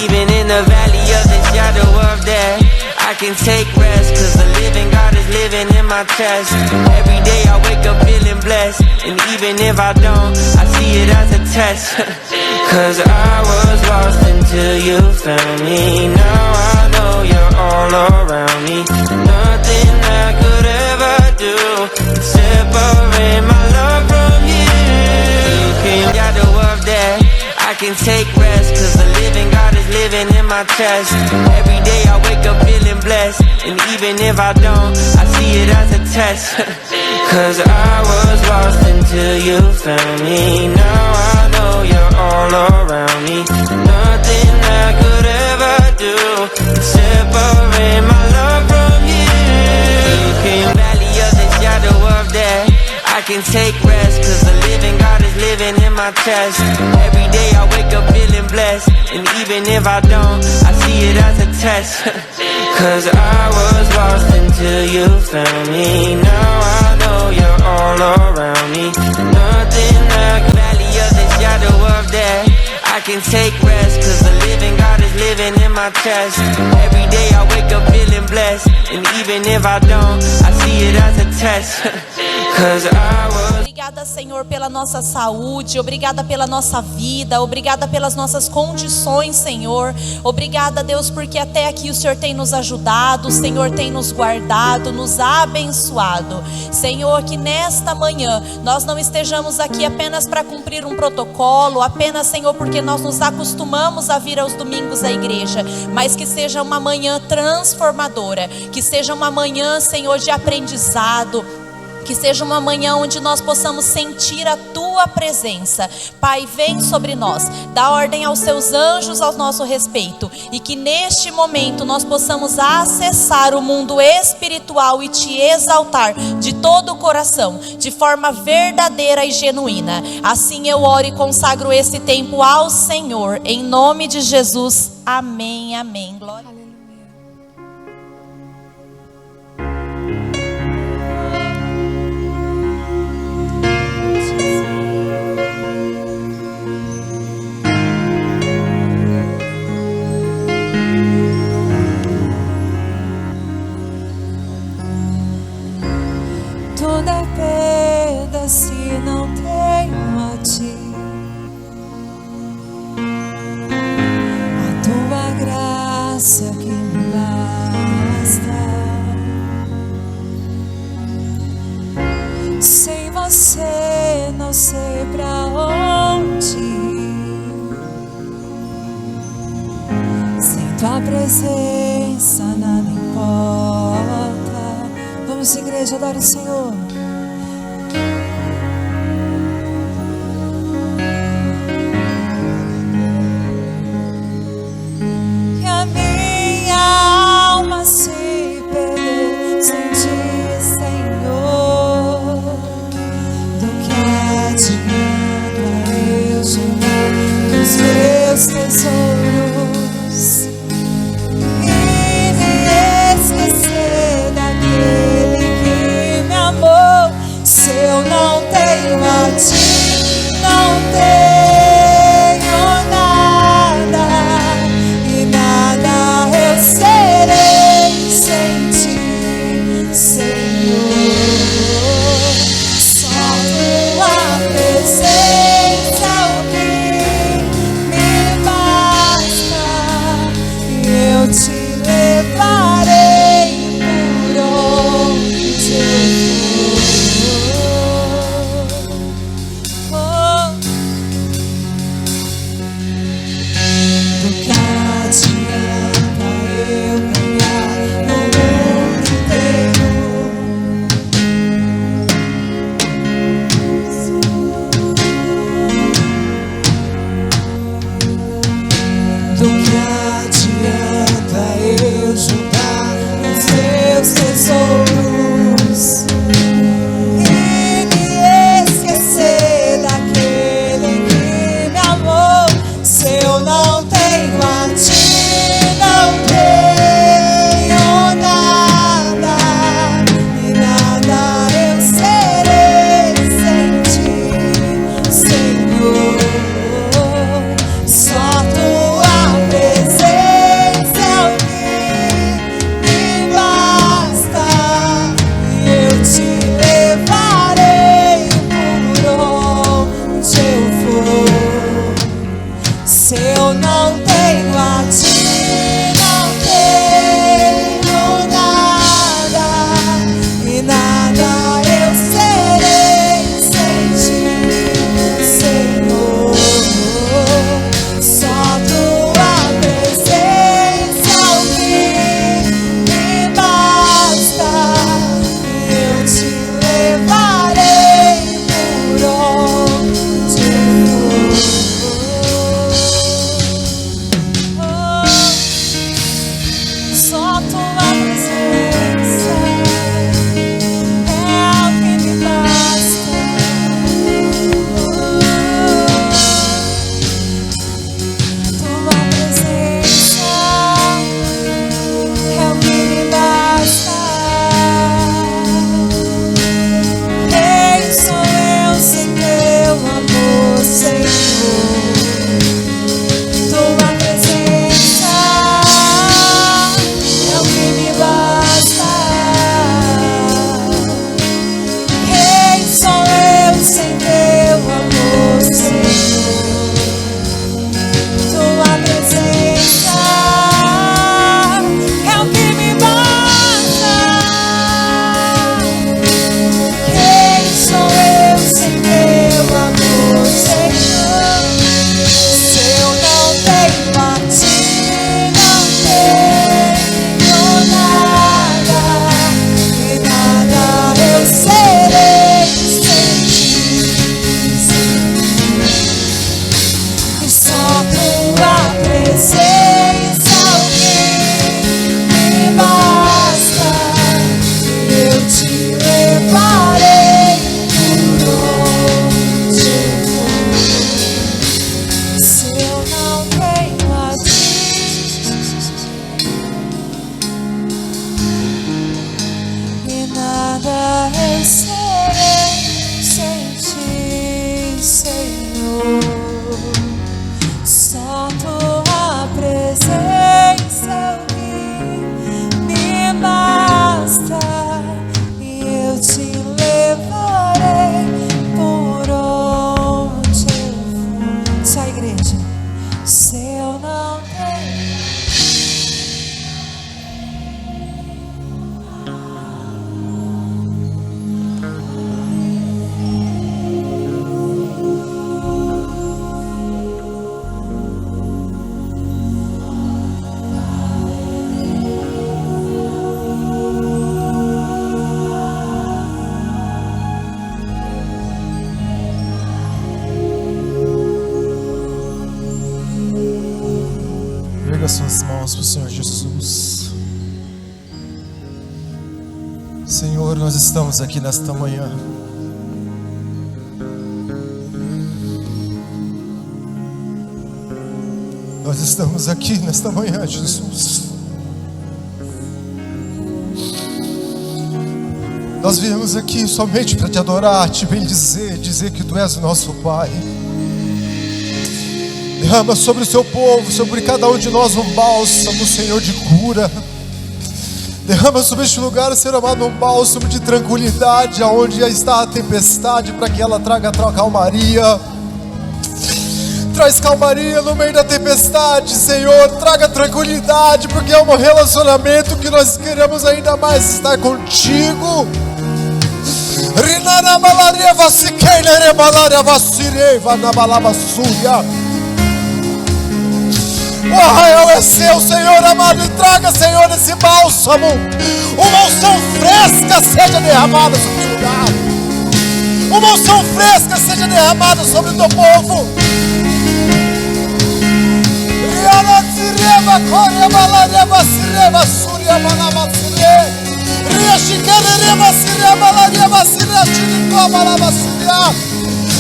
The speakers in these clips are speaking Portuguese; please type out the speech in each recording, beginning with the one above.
even in the valley of the shadow of death, I can take rest, cause the living God is living in my chest. Every day I wake up feeling blessed, and even if I don't, I see it as a test. Cause I was lost until you found me. Now I know you're all around me. Nothing I could ever do can separate my love from you. You came out of that, I can take rest, cause the living God is living in my chest. Every day I wake up feeling blessed, and even if I don't, I see it as a test. Cause I was lost until you found me. Now I know you're all around me. Nothing I could ever do can separate my love from you. You came valley of the shadow of death, I can take rest, cause the living God is living in my chest. Every day I wake up feeling blessed, and even if I don't, I see it as a test. Cause I was lost until you found me. Now I know you're all around me. Nothing like valley of the shadow of death, I can take rest, cause the living God is living in my chest. Every day I wake up feeling blessed, and even if I don't, I see it as a test. Cause I was... Obrigada, Senhor, pela nossa saúde, obrigada pela nossa vida, obrigada pelas nossas condições, Senhor. Obrigada, Deus, porque até aqui o Senhor tem nos ajudado, o Senhor tem nos guardado, nos abençoado. Senhor, que nesta manhã nós não estejamos aqui apenas para cumprir um protocolo, apenas, Senhor, porque nós nos acostumamos a vir aos domingos à igreja, mas que seja uma manhã transformadora, que seja uma manhã, Senhor, de aprendizado, que seja uma manhã onde nós possamos sentir a Tua presença. Pai, vem sobre nós, dá ordem aos Seus anjos ao nosso respeito, e que neste momento nós possamos acessar o mundo espiritual e Te exaltar de todo o coração, de forma verdadeira e genuína. Assim eu oro e consagro esse tempo ao Senhor, em nome de Jesus. Amém, amém. Glória a Deus. Tudo é perda se não tenho a Ti. A Tua graça que me basta. Sem Você não sei pra onde ir. Sem Tua presença nada importa. Vamos, igreja, adore o Senhor. Que a minha alma se perder sem Ti, Senhor. Do que adianta eu chamar dos meus tesouros e me esquecer daquele que me amou? Se eu não tenho a Ti, não tenho nada, e nada eu serei sem Ti, Senhor. Só Tua presença é o que me basta, e eu Te levarei por onde eu for. Oh. Do que adianta eu ganhar no mundo inteiro? Do que adianta tenho a ti, não tenho nada, e nada eu serei sem ti, Senhor. Só tua presença é o que me basta, e eu te levarei por onde for. Só tua presença é o que me basta. Tua presença é o que me basta. Quem sou eu sem teu amor, Senhor? Tua presença é o que me basta. Quem sou eu sem teu amor, Senhor? Tua presença é o que me basta. Quem sou eu sem teu amor, Senhor? Se eu não tenho a ti, não tenho nada, e nada eu serei sem ti, Senhor. E só tua presença é o que me basta, eu te levarei por onde for. Se eu não tenho a ti, e nada eu serei sem ti, Senhor. Só tua presença é o que me basta, e eu te levarei por onde eu for. Só a igreja. Se eu não tenho Erga suas mãos para o Senhor Jesus. Senhor, nós estamos aqui nesta manhã. Nós estamos aqui nesta manhã, Jesus. Nós viemos aqui somente para te adorar, te bendizer, dizer que tu és o nosso Pai. Derrama sobre o seu povo, sobre cada um de nós um bálsamo, Senhor, de cura. Derrama sobre este lugar, Senhor amado, um bálsamo de tranquilidade, aonde está a tempestade, para que ela traga calmaria. Traz calmaria no meio da tempestade, Senhor. Traga tranquilidade, porque é um relacionamento que nós queremos ainda mais estar contigo. Rinana malaria vasiqueira, malaria vasireva na balava suya. O arraial é seu, Senhor amado, e traga, Senhor, esse bálsamo. Uma unção fresca seja derramada sobre o lugar. Uma unção fresca seja derramada sobre o teu povo. Riana sireva, corre, balareva, sireva, surya, balava, sireva. Ria, chiquereva, sireva, balareva, sireva, chirico, balava, surya.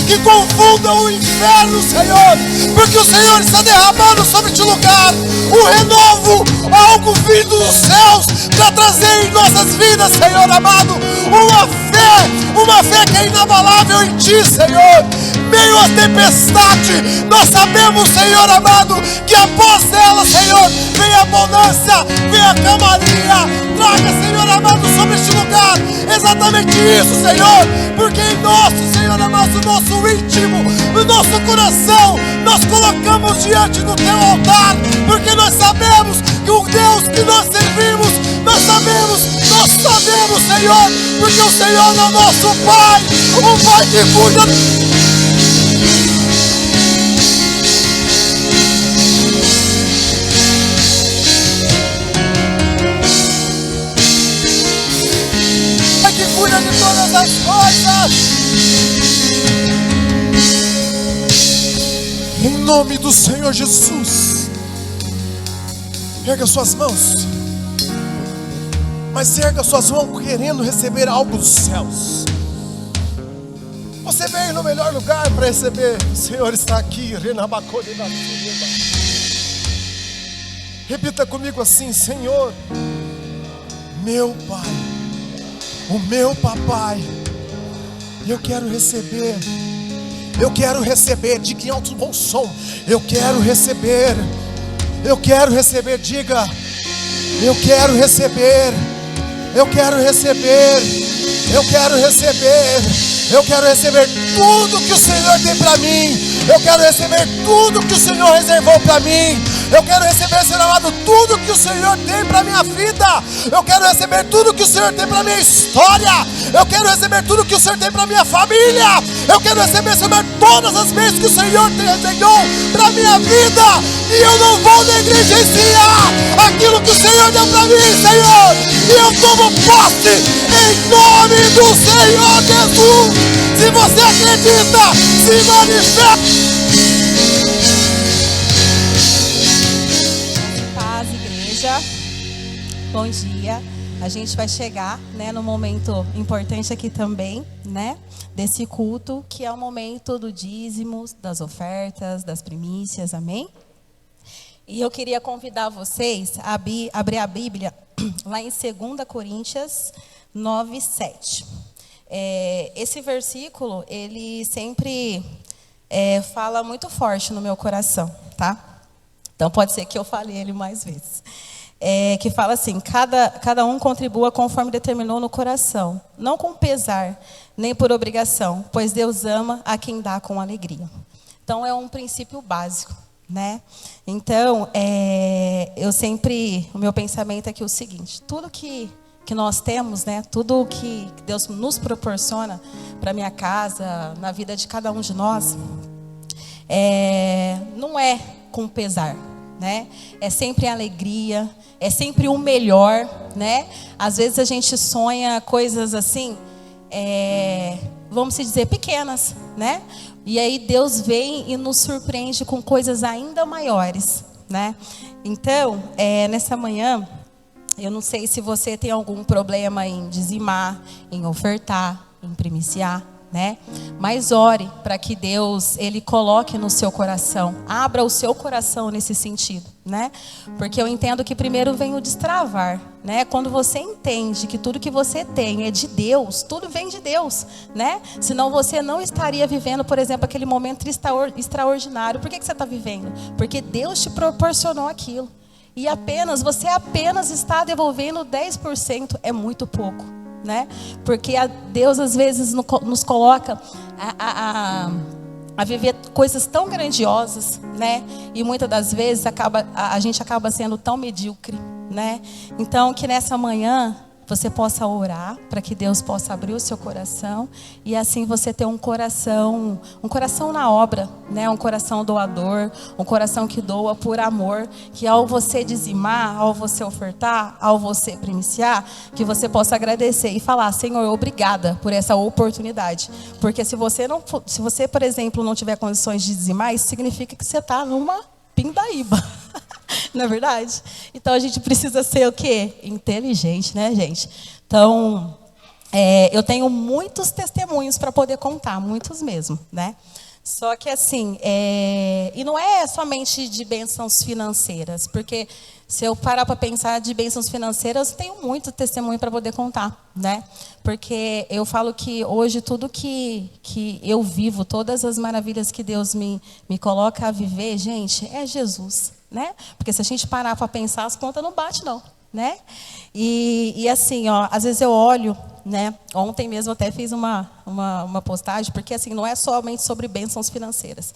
Que confunda o inferno, Senhor, porque o Senhor está derramando sobre este lugar um renovo, algo vindo dos céus para trazer em nossas vidas, Senhor amado, uma fé que é inabalável em Ti, Senhor. Meio à tempestade, nós sabemos, Senhor amado, que após ela, Senhor, vem a abundância, vem a calmaria. Traga, Senhor amado, sobre este lugar exatamente isso, Senhor, porque em nosso, Senhor amado, o nosso íntimo, o nosso coração, nós colocamos diante do Teu altar, sabemos, Senhor, porque o Senhor é o nosso Pai, o Pai que cuida. Que cuida de todas as coisas. Em nome do Senhor Jesus, erga suas mãos, mas erga suas mãos querendo receber algo dos céus. Você veio no melhor lugar para receber. O Senhor está aqui. Repita comigo assim: Senhor, meu Pai, o meu papai, eu quero receber, diga em alto bom som, eu quero receber, diga, eu quero receber tudo que o Senhor tem para mim, eu quero receber tudo que o Senhor reservou para mim, eu quero receber, Senhor amado, tudo que o Senhor tem para minha vida, eu quero receber tudo que o Senhor tem para minha história, eu quero receber tudo que o Senhor tem para minha família, eu quero receber, Senhor, todas as vezes que o Senhor desenhou para minha vida, e eu não vou negligenciar aquilo que o Senhor deu para mim, Senhor, e eu tomo posse em nome do Senhor Jesus. Se você acredita, se manifesta. Paz, igreja. Bom dia. A gente vai chegar, né, no momento importante aqui também, né, desse culto, que é o momento do dízimo, das ofertas, das primícias, amém? E eu queria convidar vocês a abrir a Bíblia lá em 2 Coríntios 9:7. Esse versículo, ele sempre fala muito forte no meu coração, tá? Então pode ser que eu fale ele mais vezes. Que fala assim: cada um contribua conforme determinou no coração, não com pesar, nem por obrigação, pois Deus ama a quem dá com alegria. Então é um princípio básico, né? Então, o meu pensamento é que é o seguinte: tudo que nós temos, né? Tudo que Deus nos proporciona para minha casa, na vida de cada um de nós, não é com pesar, né? É sempre alegria, é sempre o melhor, né? Às vezes a gente sonha coisas assim, vamos dizer, pequenas, né? E aí Deus vem e nos surpreende com coisas ainda maiores, né? Então, nessa manhã, eu não sei se você tem algum problema em dizimar, em ofertar, em primiciar, né? Mas ore para que Deus, Ele coloque no seu coração, abra o seu coração nesse sentido, né? Porque eu entendo que primeiro vem o destravar, né? Quando você entende que tudo que você tem é de Deus, tudo vem de Deus, né? Senão você não estaria vivendo, por exemplo, aquele momento extraordinário. Por que você está vivendo? Porque Deus te proporcionou aquilo. E você apenas está devolvendo 10%, é muito pouco, né? Porque Deus às vezes nos coloca a viver coisas tão grandiosas, né? E muitas das vezes a gente acaba sendo tão medíocre, né? Então que nessa manhã você possa orar para que Deus possa abrir o seu coração e assim você ter um coração na obra, né? Um coração doador, um coração que doa por amor, que ao você dizimar, ao você ofertar, ao você primiciar, que você possa agradecer e falar: Senhor, obrigada por essa oportunidade, porque se você, por exemplo, não tiver condições de dizimar, isso significa que você está numa pindaíba. Não é verdade? Então a gente precisa ser o quê? Inteligente, né, gente? Então, eu tenho muitos testemunhos para poder contar, muitos mesmo, né? Só que assim, e não é somente de bênçãos financeiras, porque se eu parar para pensar de bênçãos financeiras, eu tenho muito testemunho para poder contar, né? Porque eu falo que hoje tudo que eu vivo, todas as maravilhas que Deus me coloca a viver, gente, é Jesus, né? Porque se a gente parar para pensar, as contas não batem, não, né? E assim, ó, às vezes eu olho, né? Ontem mesmo eu até fiz uma postagem, porque assim, não é somente sobre bênçãos financeiras.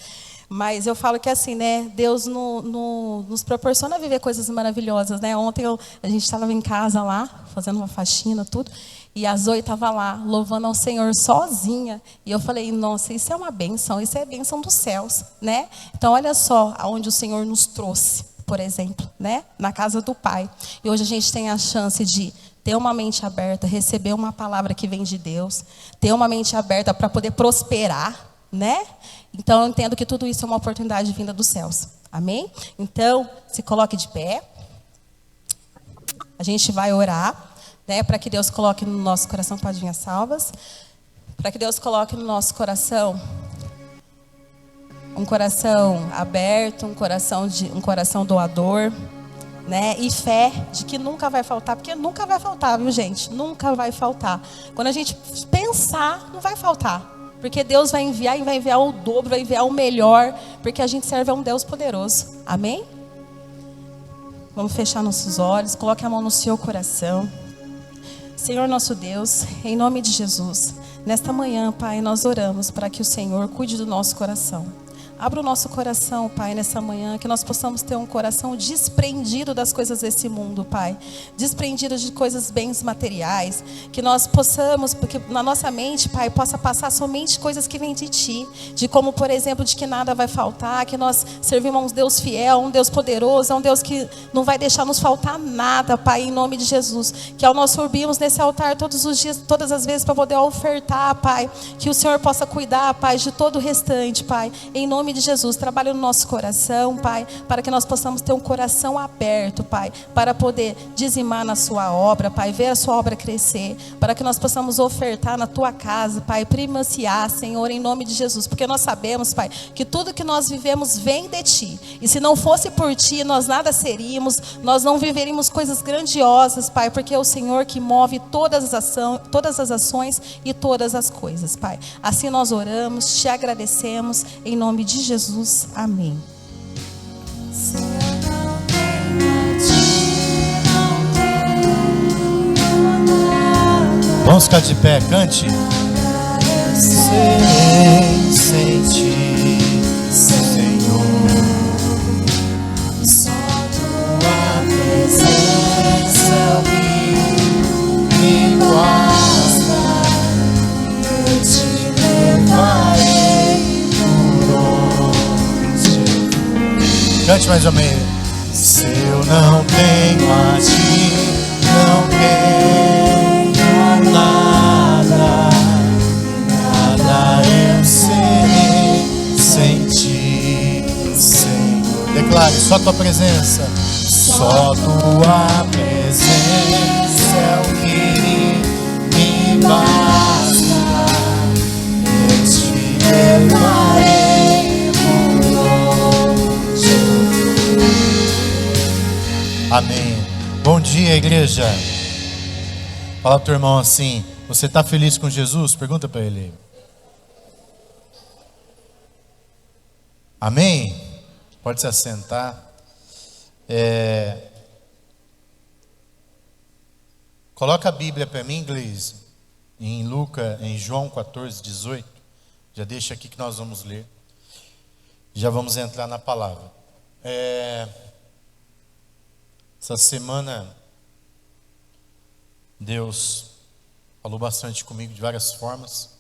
Mas eu falo que assim, né? Deus nos proporciona viver coisas maravilhosas, né? Ontem a gente estava em casa lá, fazendo uma faxina, tudo. E a Zoe estava lá, louvando ao Senhor sozinha. E eu falei, nossa, isso é uma bênção, isso é bênção dos céus, né? Então, olha só aonde o Senhor nos trouxe, por exemplo, né? Na casa do Pai. E hoje a gente tem a chance de ter uma mente aberta, receber uma palavra que vem de Deus, ter uma mente aberta para poder prosperar, né? Então, eu entendo que tudo isso é uma oportunidade vinda dos céus. Amém? Então, se coloque de pé. A gente vai orar, né, para que Deus coloque no nosso coração, pode vir as salvas, para que Deus coloque no nosso coração um coração aberto, um coração doador, né, e fé de que nunca vai faltar, porque nunca vai faltar, viu, gente? Nunca vai faltar. Quando a gente pensar, não vai faltar. Porque Deus vai enviar e vai enviar o dobro, vai enviar o melhor, porque a gente serve a um Deus poderoso. Amém? Vamos fechar nossos olhos, coloque a mão no seu coração. Senhor nosso Deus, em nome de Jesus, nesta manhã, Pai, nós oramos para que o Senhor cuide do nosso coração. Abra o nosso coração, Pai, nessa manhã, que nós possamos ter um coração desprendido das coisas desse mundo, Pai. Desprendido de coisas, bens materiais. Que nós possamos, porque na nossa mente, Pai, possa passar somente coisas que vêm de Ti. De como, por exemplo, de que nada vai faltar, que nós servimos a um Deus fiel, um Deus poderoso, a um Deus que não vai deixar nos faltar nada, Pai, em nome de Jesus. Que ao nós subirmos nesse altar todos os dias, todas as vezes, para poder ofertar, Pai, que o Senhor possa cuidar, Pai, de todo o restante, Pai, em nome de Jesus. Trabalha no nosso coração, Pai, para que nós possamos ter um coração aberto, Pai, para poder dizimar na sua obra, Pai, ver a sua obra crescer, para que nós possamos ofertar na tua casa, Pai, primaciar, Senhor, em nome de Jesus, porque nós sabemos, Pai, que tudo que nós vivemos vem de Ti, e se não fosse por Ti, nós nada seríamos, nós não viveríamos coisas grandiosas, Pai, porque é o Senhor que move todas as ações e todas as coisas, Pai. Assim nós oramos, Te agradecemos, em nome de Jesus, amém. Se eu não tenho a Ti, não tenho nada. Vamos ficar de pé, cante. Serei sem Ti, Senhor. Só Tua presença é o que me basta. Eu Te levarei. Cante mais ou menos. Se eu não tenho a Ti, não tenho nada. Nada eu serei sem Ti, Senhor. Declare, só Tua presença. Só Tua presença é o que me basta. Eu Te levarei. Amém. Bom dia, igreja. Fala pro teu irmão assim: você está feliz com Jesus? Pergunta para ele. Amém? Pode se assentar. Coloca a Bíblia para mim em inglês, em João 14, 18. Já deixa aqui que nós vamos ler. Já vamos entrar na palavra. Essa semana, Deus falou bastante comigo de várias formas.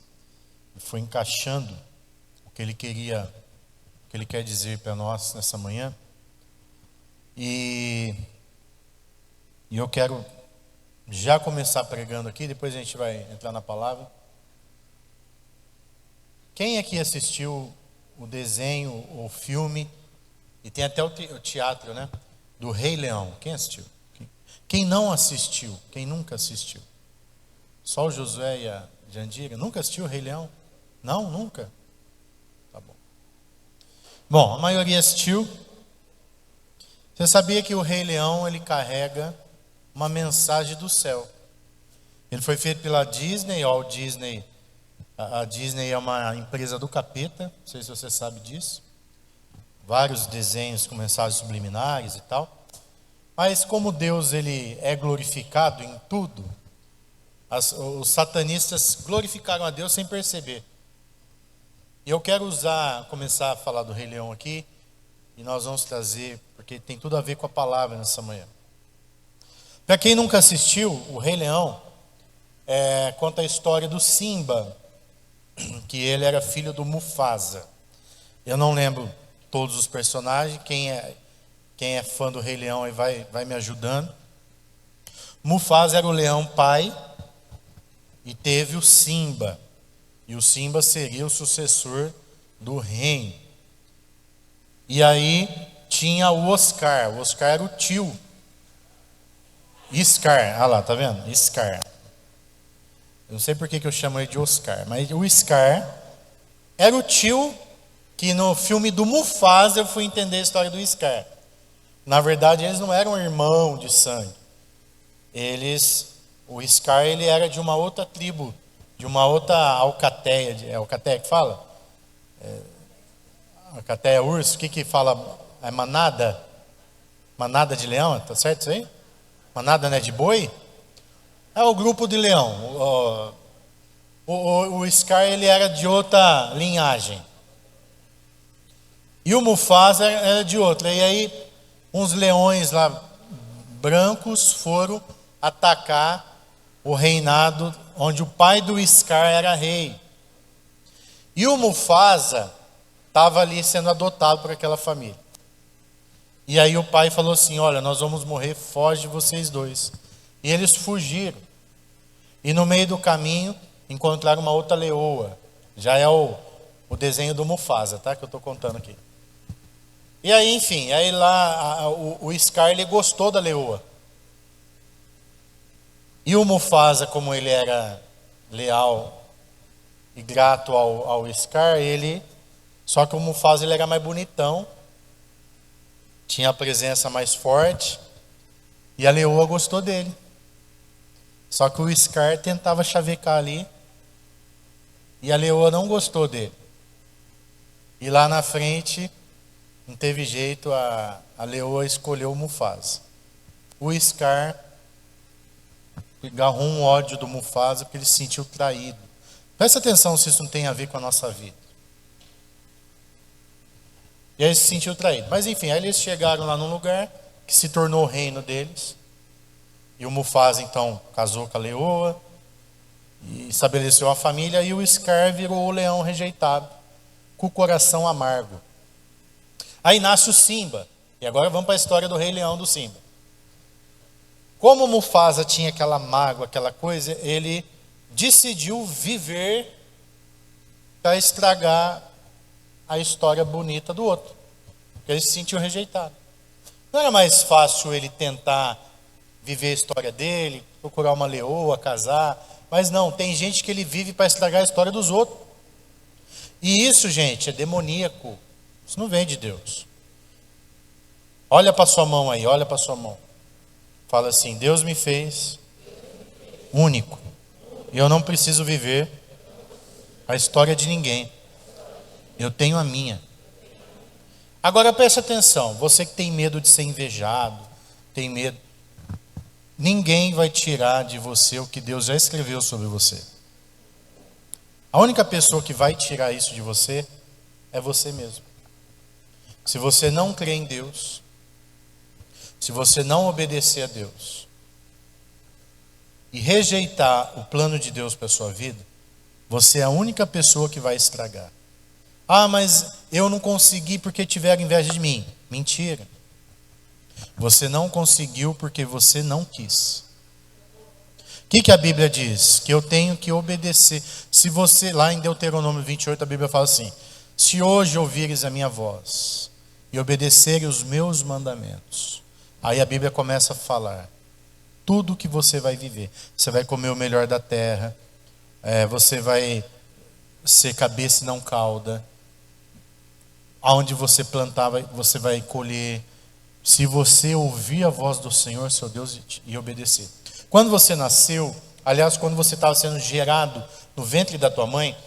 E foi encaixando o que Ele quer dizer para nós nessa manhã. E eu quero já começar pregando aqui, depois a gente vai entrar na palavra. Quem aqui assistiu o desenho, o filme, e tem até o teatro, né? Do Rei Leão? Quem assistiu? Quem não assistiu? Quem nunca assistiu? Só o Josué e a Jandira? Nunca assistiu o Rei Leão? Não? Nunca? Tá bom. Bom, a maioria assistiu. Você sabia que o Rei Leão, ele carrega uma mensagem do céu? Ele foi feito pela Disney, Walt Disney. A Disney é uma empresa do capeta, não sei se você sabe disso. Vários desenhos com mensagens subliminares e tal. Mas como Deus ele é glorificado em tudo, os satanistas glorificaram a Deus sem perceber. E eu quero começar a falar do Rei Leão aqui, e nós vamos trazer, porque tem tudo a ver com a palavra nessa manhã. Para quem nunca assistiu, o Rei Leão conta a história do Simba, que ele era filho do Mufasa. Eu não lembro todos os personagens, quem é fã do Rei Leão aí vai me ajudando. Mufasa era o leão pai e teve o Simba. E o Simba seria o sucessor do reino. E aí tinha o Oscar. O Oscar era o tio. Scar, lá, tá vendo? Scar. Eu não sei por que eu chamo ele de Oscar, mas o Scar era o tio que no filme do Mufasa eu fui entender a história do Scar. Na verdade, eles não eram irmãos de sangue. O Scar ele era de uma outra tribo, de uma outra alcateia. É alcateia que fala? Alcateia urso, o que fala? É manada? Manada de leão, tá certo isso aí? Manada, né, de boi? É o grupo de leão. O Scar ele era de outra linhagem. E o Mufasa era de outra. E aí uns leões lá brancos foram atacar o reinado onde o pai do Scar era rei. E o Mufasa estava ali sendo adotado por aquela família. E aí o pai falou assim: olha, nós vamos morrer, foge vocês dois. E eles fugiram. E no meio do caminho encontraram uma outra leoa. Já é o desenho do Mufasa, tá? Que eu estou contando aqui. E aí, enfim, aí lá o Scar ele gostou da leoa. E o Mufasa, como ele era leal e grato ao Scar, só que o Mufasa ele era mais bonitão, tinha a presença mais forte, e a leoa gostou dele. Só que o Scar tentava chavecar ali, e a leoa não gostou dele. E lá na frente, não teve jeito, a leoa escolheu o Mufasa. O Scar agarrou um ódio do Mufasa porque ele se sentiu traído. Presta atenção se isso não tem a ver com a nossa vida. E aí ele se sentiu traído. Mas enfim, aí eles chegaram lá num lugar que se tornou o reino deles. E o Mufasa então casou com a leoa e estabeleceu a família. E o Scar virou o leão rejeitado, com o coração amargo. Aí nasce o Simba. E agora vamos para a história do Rei Leão do Simba. Como o Mufasa tinha aquela mágoa, aquela coisa, ele decidiu viver para estragar a história bonita do outro. Porque ele se sentiu rejeitado. Não era mais fácil ele tentar viver a história dele, procurar uma leoa, casar. Mas não, tem gente que ele vive para estragar a história dos outros. E isso, gente, é demoníaco. Isso não vem de Deus. Olha para sua mão aí, olha para sua mão. Fala assim: Deus me fez único. E eu não preciso viver a história de ninguém. Eu tenho a minha. Agora preste atenção, você que tem medo de ser invejado, tem medo. Ninguém vai tirar de você o que Deus já escreveu sobre você. A única pessoa que vai tirar isso de você é você mesmo. Se você não crê em Deus, se você não obedecer a Deus e rejeitar o plano de Deus para a sua vida, você é a única pessoa que vai estragar. Ah, mas eu não consegui porque tiveram inveja de mim. Mentira. Você não conseguiu porque você não quis. O que a Bíblia diz? Que eu tenho que obedecer. Se você, lá em Deuteronômio 28, a Bíblia fala assim: se hoje ouvires a minha voz e obedeceres os meus mandamentos. Aí a Bíblia começa a falar tudo que você vai viver. Você vai comer o melhor da terra, você vai ser cabeça e não cauda. Aonde você plantar, você vai colher. Se você ouvir a voz do Senhor, seu Deus, e obedecer. Quando você nasceu, aliás, quando você estava sendo gerado no ventre da tua mãe,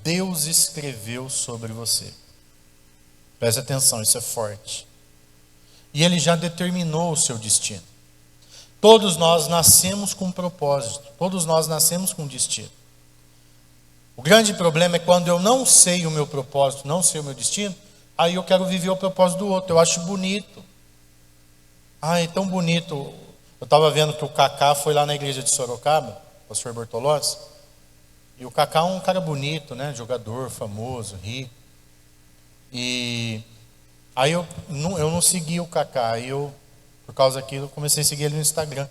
Deus escreveu sobre você. Preste atenção, isso é forte. E Ele já determinou o seu destino. Todos nós nascemos com um propósito. Todos nós nascemos com um destino. O grande problema é quando eu não sei o meu propósito, não sei o meu destino, aí eu quero viver o propósito do outro. Eu acho bonito. Ah, é tão bonito Eu estava vendo que o Kaká foi lá na igreja de Sorocaba, o pastor Bortolossi, e o Kaká é um cara bonito, né? Jogador, famoso, rico. E aí eu não segui o Kaká, aí por causa daquilo, comecei a seguir ele no Instagram.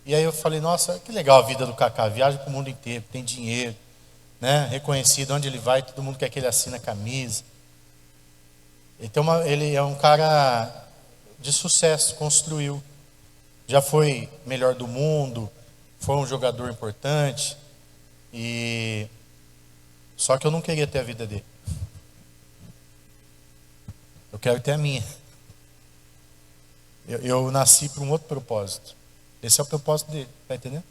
E aí eu falei, nossa, que legal a vida do Kaká, viaja para o mundo inteiro, tem dinheiro, né? Reconhecido, onde ele vai, todo mundo quer que ele assine a camisa. Ele é um cara de sucesso, construiu. Já foi melhor do mundo, foi um jogador importante. Só que eu não queria ter a vida dele. Eu quero ter a minha. Eu nasci para um outro propósito. Esse é o propósito dele, tá entendendo?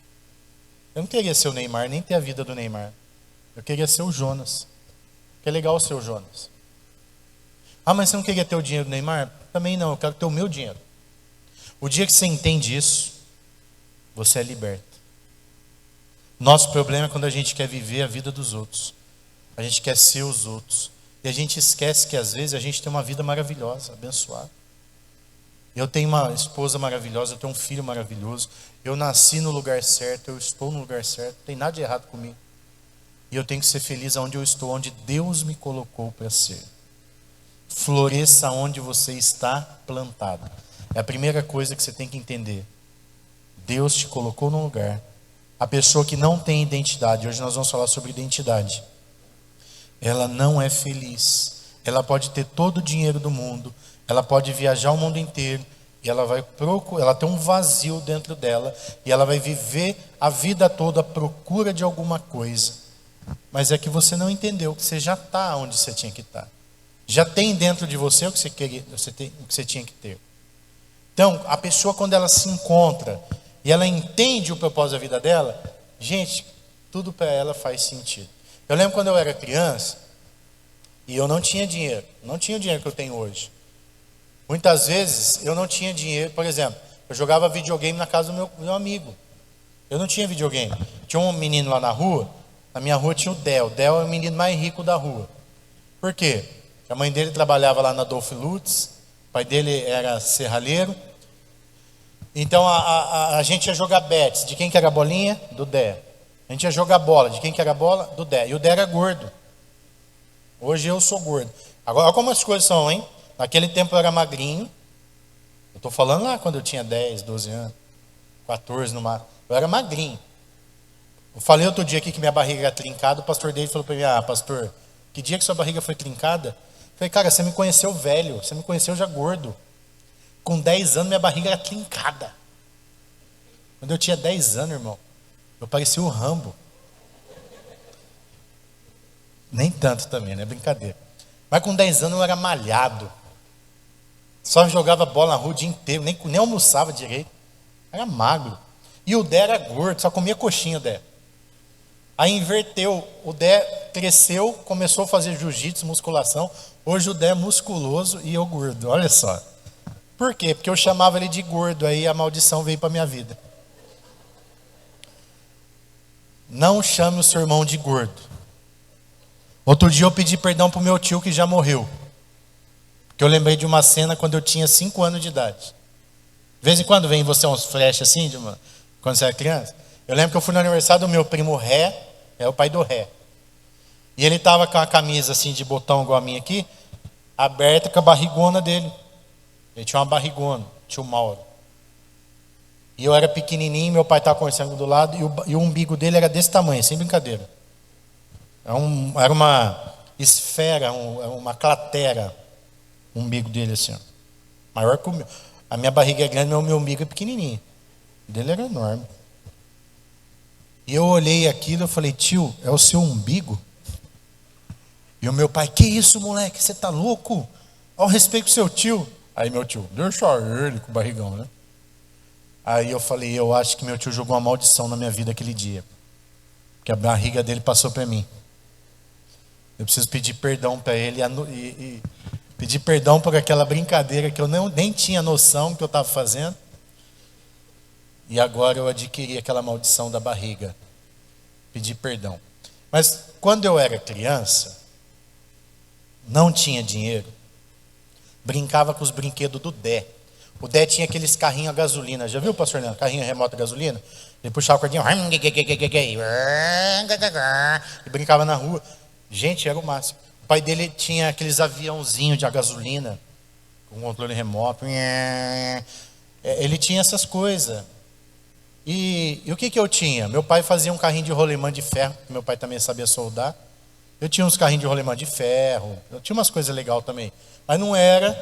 Eu não queria ser o Neymar, nem ter a vida do Neymar. Eu queria ser o Jonas. Que é legal ser o Jonas. Ah, mas você não queria ter o dinheiro do Neymar? Também não, eu quero ter o meu dinheiro. O dia que você entende isso, você é liberto. Nosso problema é quando a gente quer viver a vida dos outros. A gente quer ser os outros. E a gente esquece que às vezes a gente tem uma vida maravilhosa, abençoada. Eu tenho uma esposa maravilhosa, eu tenho um filho maravilhoso. Eu nasci no lugar certo, eu estou no lugar certo. Não tem nada de errado comigo. E eu tenho que ser feliz onde eu estou, onde Deus me colocou para ser. Floresça onde você está plantado. É a primeira coisa que você tem que entender. Deus te colocou num lugar. A pessoa que não tem identidade, hoje nós vamos falar sobre identidade. Ela não é feliz. Ela pode ter todo o dinheiro do mundo, ela pode viajar o mundo inteiro, e ela vai procurar, ela tem um vazio dentro dela, e ela vai viver a vida toda à procura de alguma coisa. Mas é que você não entendeu que você já está onde você tinha que estar. Já tem dentro de você o que você tinha que ter. Então, a pessoa quando ela se encontra e ela entende o propósito da vida dela, gente, tudo para ela faz sentido. Eu lembro quando eu era criança e eu não tinha dinheiro. Não tinha o dinheiro que eu tenho hoje. Muitas vezes eu não tinha dinheiro. Por exemplo, eu jogava videogame na casa do meu amigo. Eu não tinha videogame. Tinha um menino lá na rua. Na minha rua tinha o Del. O Del é o menino mais rico da rua. Por quê? A mãe dele trabalhava lá na Adolfo Lutz. O pai dele era serralheiro. Então a gente ia jogar bets. De quem que era a bolinha? Do Dé. A gente ia jogar bola. De quem que era a bola? Do Dé. E o Dé era gordo. Hoje eu sou gordo. Agora, olha como as coisas são, hein? Naquele tempo eu era magrinho. Eu estou falando lá quando eu tinha 10, 12 anos. 14 no máximo. Eu era magrinho. Eu falei outro dia aqui que minha barriga era trincada. O pastor dele falou para mim, pastor, que dia que sua barriga foi trincada? Eu falei, cara, você me conheceu velho. Você me conheceu já gordo. Com 10 anos minha barriga era trincada. Quando eu tinha 10 anos, irmão, eu parecia o Rambo. Nem tanto também, né? Brincadeira. Mas com 10 anos eu era malhado. Só jogava bola na rua o dia inteiro, nem almoçava direito. Era magro. E o Dé era gordo, só comia coxinha o Dé. Aí inverteu, o Dé cresceu, começou a fazer jiu-jitsu, musculação. Hoje o Dé é musculoso e eu gordo, olha só. Por quê? Porque eu chamava ele de gordo, aí a maldição veio para minha vida. Não chame o seu irmão de gordo. Outro dia eu pedi perdão para o meu tio que já morreu. Porque eu lembrei de uma cena quando eu tinha 5 anos de idade. De vez em quando vem você uns flash assim, quando você era criança. Eu lembro que eu fui no aniversário do meu primo Ré, é o pai do Ré. E ele estava com a camisa assim de botão igual a minha aqui, aberta com a barrigona dele. Ele tinha uma barrigona, tio Mauro. E eu era pequenininho, meu pai estava conversando do lado, e o umbigo dele era desse tamanho, sem brincadeira. Era uma esfera, uma cratera, o umbigo dele assim, ó. Maior que o meu. A minha barriga é grande, mas o meu umbigo é pequenininho. O dele era enorme. E eu olhei aquilo e falei, tio, é o seu umbigo? E o meu pai, que isso, moleque, você tá louco? Ao respeito do seu tio. Aí meu tio, deixa ele com o barrigão, né? Aí eu falei, eu acho que meu tio jogou uma maldição na minha vida aquele dia. Porque a barriga dele passou para mim. Eu preciso pedir perdão para ele e pedir perdão por aquela brincadeira que eu nem tinha noção que eu estava fazendo. E agora eu adquiri aquela maldição da barriga. Pedir perdão. Mas quando eu era criança, não tinha dinheiro, brincava com os brinquedos do Dé. O Dé tinha aqueles carrinhos a gasolina. Já viu, pastor Leandro? Carrinho remoto a gasolina? Ele puxava o cordinho e brincava na rua. Gente, era o máximo. O pai dele tinha aqueles aviãozinhos de a gasolina com controle remoto. Ele tinha essas coisas. E o que eu tinha? Meu pai fazia um carrinho de rolemã de ferro. Meu pai também sabia soldar. Eu tinha uns carrinhos de rolemã de ferro. Eu tinha umas coisas legais também. Mas não era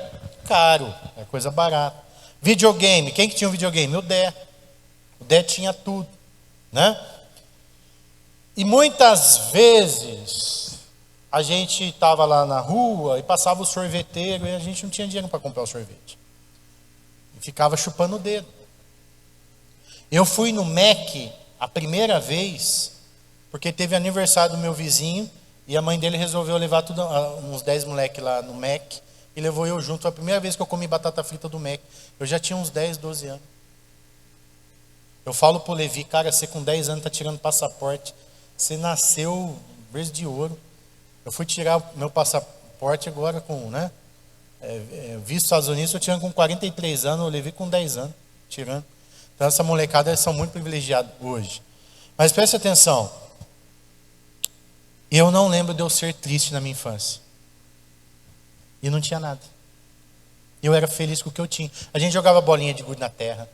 caro. Era coisa barata. Videogame. Quem que tinha um videogame? O Dé. O Dé tinha tudo. Né? E muitas vezes a gente estava lá na rua e passava o sorveteiro e a gente não tinha dinheiro para comprar o sorvete. E ficava chupando o dedo. Eu fui no Mac a primeira vez porque teve aniversário do meu vizinho e a mãe dele resolveu levar uns 10 moleques lá no Mac e levou eu junto. Foi a primeira vez que eu comi batata frita do Mac. Eu já tinha uns 10, 12 anos. Eu falo pro Levi, cara, você com 10 anos tá tirando passaporte. Você nasceu berço de ouro. Eu fui tirar meu passaporte agora com, né? Visto Estados Unidos, eu tinha com 43 anos, eu Levi com 10 anos, tirando. Então essa molecada, eles são muito privilegiados hoje. Mas preste atenção. Eu não lembro de eu ser triste na minha infância. E não tinha nada. Eu era feliz com o que eu tinha. A gente jogava bolinha de gude na terra.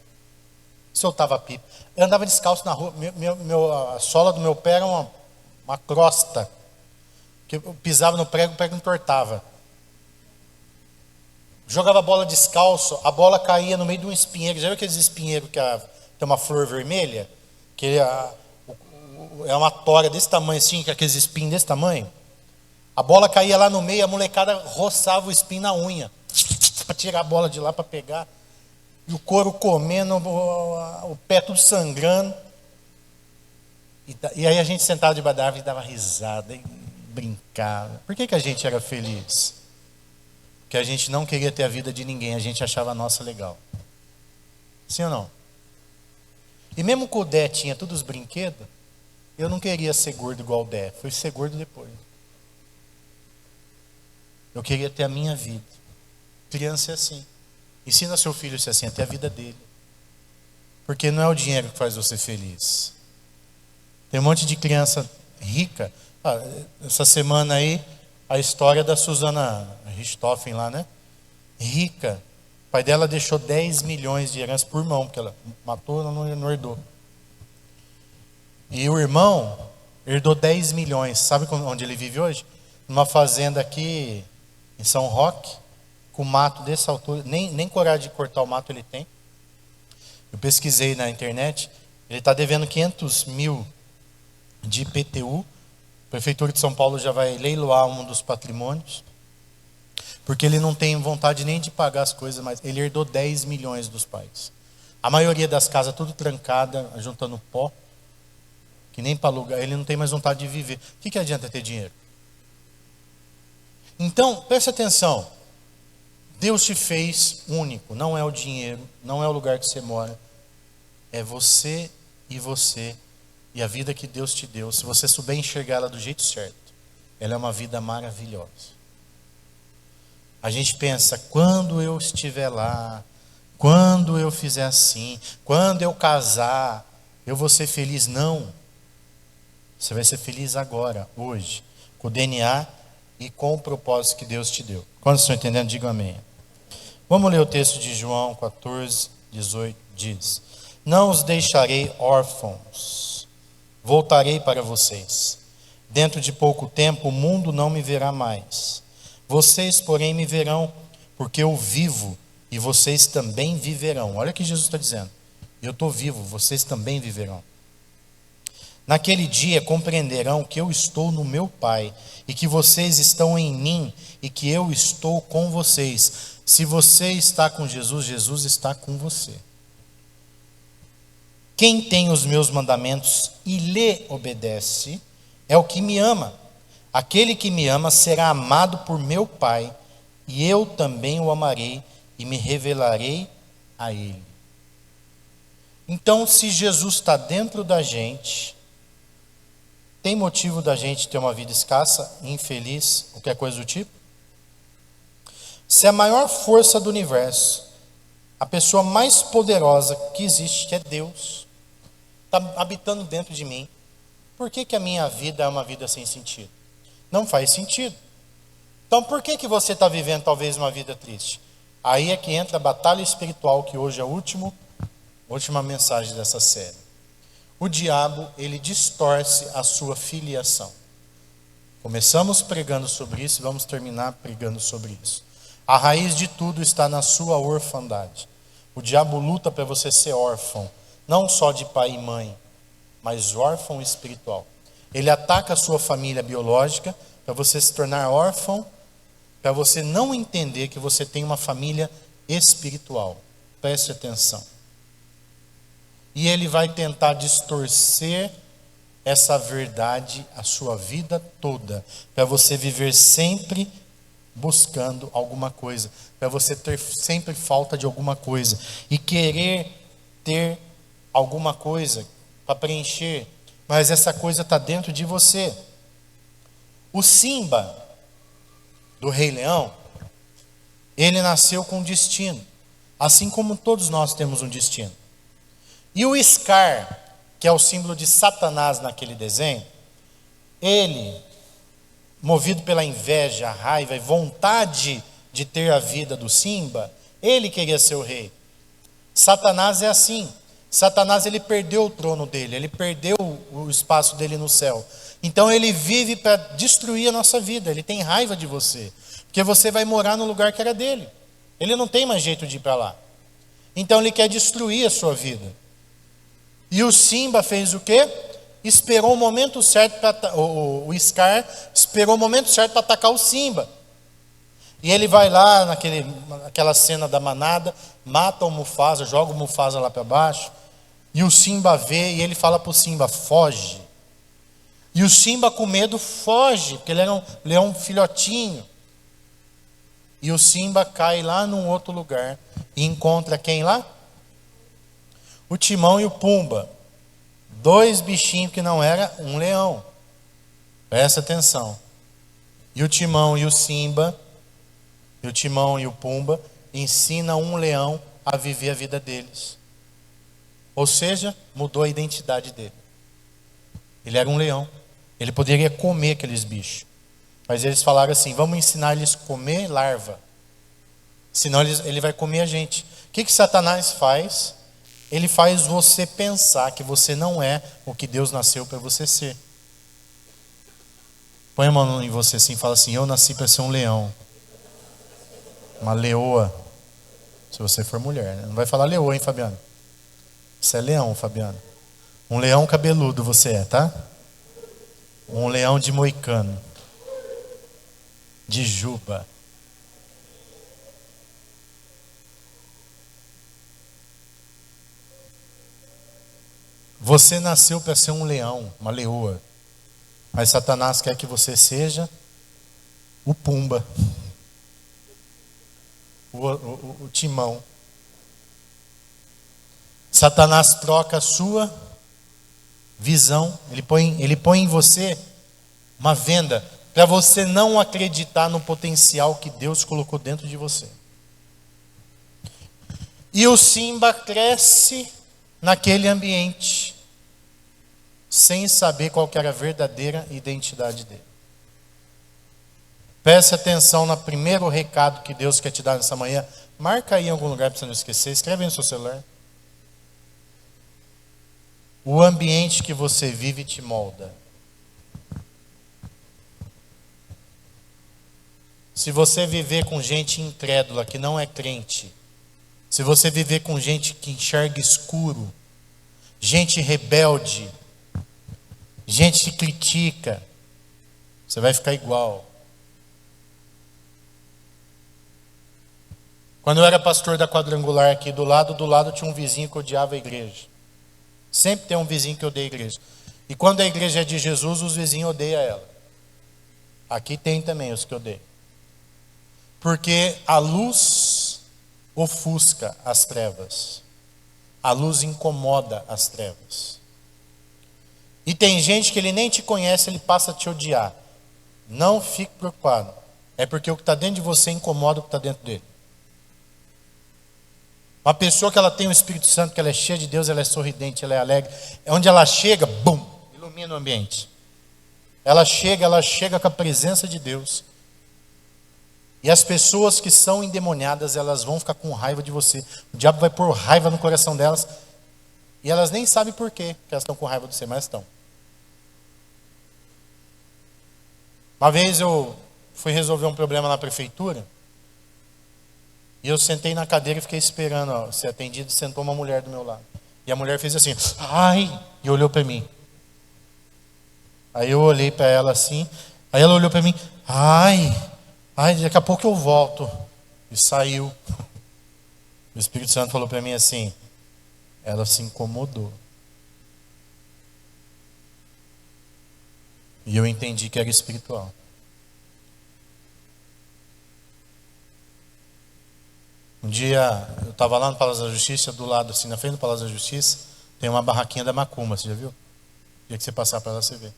Soltava pipa. Eu andava descalço na rua. A sola do meu pé era uma crosta. Que eu pisava no prego, o prego entortava. Jogava bola descalço, a bola caía no meio de um espinheiro. Já viu aqueles espinheiros que tem uma flor vermelha? Que é uma tora desse tamanho assim, com aqueles espinhos desse tamanho. A bola caía lá no meio, a molecada roçava o espinho na unha. Para tirar a bola de lá, para pegar. E o couro comendo, o pé tudo sangrando. E aí a gente sentava debaixo da árvore e dava risada, e brincava. Por que a gente era feliz? Porque a gente não queria ter a vida de ninguém, a gente achava a nossa legal. Sim ou não? E mesmo que o Dé tinha todos os brinquedos, eu não queria ser gordo igual o Dé. Fui ser gordo depois. Eu queria ter a minha vida. Criança é assim. Ensina seu filho a ser assim, a ter a vida dele. Porque não é o dinheiro que faz você feliz. Tem um monte de criança rica. Essa semana aí, a história da Susana Richthofen lá, né? Rica. O pai dela deixou 10 milhões de herança por irmão, porque ela matou, não herdou. E o irmão herdou 10 milhões. Sabe onde ele vive hoje? Numa fazenda aqui em São Roque, com mato dessa altura. Nem coragem de cortar o mato ele tem. Eu pesquisei na internet. Ele está devendo 500 mil de IPTU. A Prefeitura de São Paulo já vai leiloar um dos patrimônios. Porque ele não tem vontade nem de pagar as coisas, mas ele herdou 10 milhões dos pais. A maioria das casas tudo trancada, juntando pó. Que nem para alugar, ele não tem mais vontade de viver. O que adianta ter dinheiro? Então, preste atenção. Deus te fez único. Não é o dinheiro, não é o lugar que você mora. É você e a vida que Deus te deu. Se você souber enxergar ela do jeito certo, ela é uma vida maravilhosa. A gente pensa, quando eu estiver lá, quando eu fizer assim, quando eu casar, eu vou ser feliz. Não. Você vai ser feliz agora, hoje, com o DNA e com o propósito que Deus te deu. Quando estão entendendo, digam amém. Vamos ler o texto de João 14, 18, diz: Não os deixarei órfãos, voltarei para vocês. Dentro de pouco tempo o mundo não me verá mais. Vocês, porém, me verão, porque eu vivo e vocês também viverão. Olha o que Jesus está dizendo. Eu estou vivo, vocês também viverão. Naquele dia compreenderão que eu estou no meu Pai e que vocês estão em mim e que eu estou com vocês. Se você está com Jesus, Jesus está com você. Quem tem os meus mandamentos e lhe obedece é o que me ama. Aquele que me ama será amado por meu Pai e eu também o amarei e me revelarei a ele. Então, se Jesus está dentro da gente, tem motivo da gente ter uma vida escassa, infeliz, qualquer coisa do tipo? Se a maior força do universo, a pessoa mais poderosa que existe, que é Deus, está habitando dentro de mim. Por que que a minha vida é uma vida sem sentido? Não faz sentido. Então por que que você está vivendo talvez uma vida triste? Aí é que entra a batalha espiritual, que hoje é a última mensagem dessa série. O diabo, ele distorce a sua filiação. Começamos pregando sobre isso e vamos terminar pregando sobre isso. A raiz de tudo está na sua orfandade. O diabo luta para você ser órfão, não só de pai e mãe, mas órfão espiritual. Ele ataca a sua família biológica para você se tornar órfão, para você não entender que você tem uma família espiritual. Preste atenção. E ele vai tentar distorcer essa verdade a sua vida toda, para você viver sempre buscando alguma coisa, para você ter sempre falta de alguma coisa e querer ter alguma coisa para preencher, mas essa coisa está dentro de você. O Simba do Rei Leão, ele nasceu com um destino, assim como todos nós temos um destino. E o Scar, que é o símbolo de Satanás naquele desenho, ele, movido pela inveja, raiva e vontade de ter a vida do Simba, ele queria ser o rei. Satanás é assim. Satanás, ele perdeu o trono dele, ele perdeu o espaço dele no céu. Então ele vive para destruir a nossa vida, ele tem raiva de você, porque você vai morar no lugar que era dele. Ele não tem mais jeito de ir para lá. Então ele quer destruir a sua vida. E o Simba fez o quê? Esperou o momento certo para o Scar esperou o momento certo para atacar o Simba. E ele vai lá naquela cena da manada, mata o Mufasa, joga o Mufasa lá para baixo. E o Simba vê e ele fala para o Simba: foge. E o Simba, com medo, foge, porque ele era um leão filhotinho. E o Simba cai lá num outro lugar e encontra quem lá? O Timão e o Pumba, 2 bichinhos que não era um leão. Presta atenção. E o Timão e o Simba, e o Timão e o Pumba ensinam um leão a viver a vida deles. Ou seja, mudou a identidade dele. Ele era um leão. Ele poderia comer aqueles bichos. Mas eles falaram assim: vamos ensinar eles a comer larva. Senão ele vai comer a gente. O que Satanás faz? Ele faz você pensar que você não é o que Deus nasceu para você ser. Põe a mão em você assim e fala assim: eu nasci para ser um leão. Uma leoa. Se você for mulher, né? Não vai falar leoa, hein, Fabiano? Você é leão, Fabiano. Um leão cabeludo você é, tá? Um leão de moicano. De juba. Você nasceu para ser um leão, uma leoa. Mas Satanás quer que você seja o Pumba. O Timão. Satanás troca a sua visão. Ele põe em você uma venda para você não acreditar no potencial que Deus colocou dentro de você. E o Simba cresce naquele ambiente, sem saber qual que era a verdadeira identidade dele. Preste atenção no primeiro recado que Deus quer te dar nessa manhã. Marca aí em algum lugar para você não esquecer. Escreve aí no seu celular. O ambiente que você vive te molda. Se você viver com gente incrédula, que não é crente, se você viver com gente que enxerga escuro, gente rebelde, gente que critica, você vai ficar igual. Quando eu era pastor da Quadrangular aqui do lado tinha um vizinho que odiava a igreja. Sempre tem um vizinho que odeia a igreja. E quando a igreja é de Jesus, os vizinhos odeiam ela. Aqui tem também os que odeiam. Porque a luz ofusca as trevas. A luz incomoda as trevas. E tem gente que ele nem te conhece, ele passa a te odiar. Não fique preocupado. É porque o que está dentro de você incomoda o que está dentro dele. Uma pessoa que ela tem o Espírito Santo, que ela é cheia de Deus, ela é sorridente, ela é alegre. Onde ela chega, bum, ilumina o ambiente. Ela chega com a presença de Deus. E as pessoas que são endemoniadas, elas vão ficar com raiva de você. O diabo vai pôr raiva no coração delas. E elas nem sabem por quê que elas estão com raiva de você, mas estão. Uma vez eu fui resolver um problema na prefeitura. E eu sentei na cadeira e fiquei esperando ser atendido. Sentou uma mulher do meu lado. E a mulher fez assim, ai, e olhou para mim. Aí eu olhei para ela assim. Aí ela olhou para mim, ai, daqui a pouco eu volto. E saiu. O Espírito Santo falou para mim assim, ela se incomodou. E eu entendi que era espiritual. Um dia eu estava lá no Palácio da Justiça, do lado, assim, na frente do Palácio da Justiça, tem uma barraquinha da Macumba, você já viu? Tinha que você passar para lá, você vê.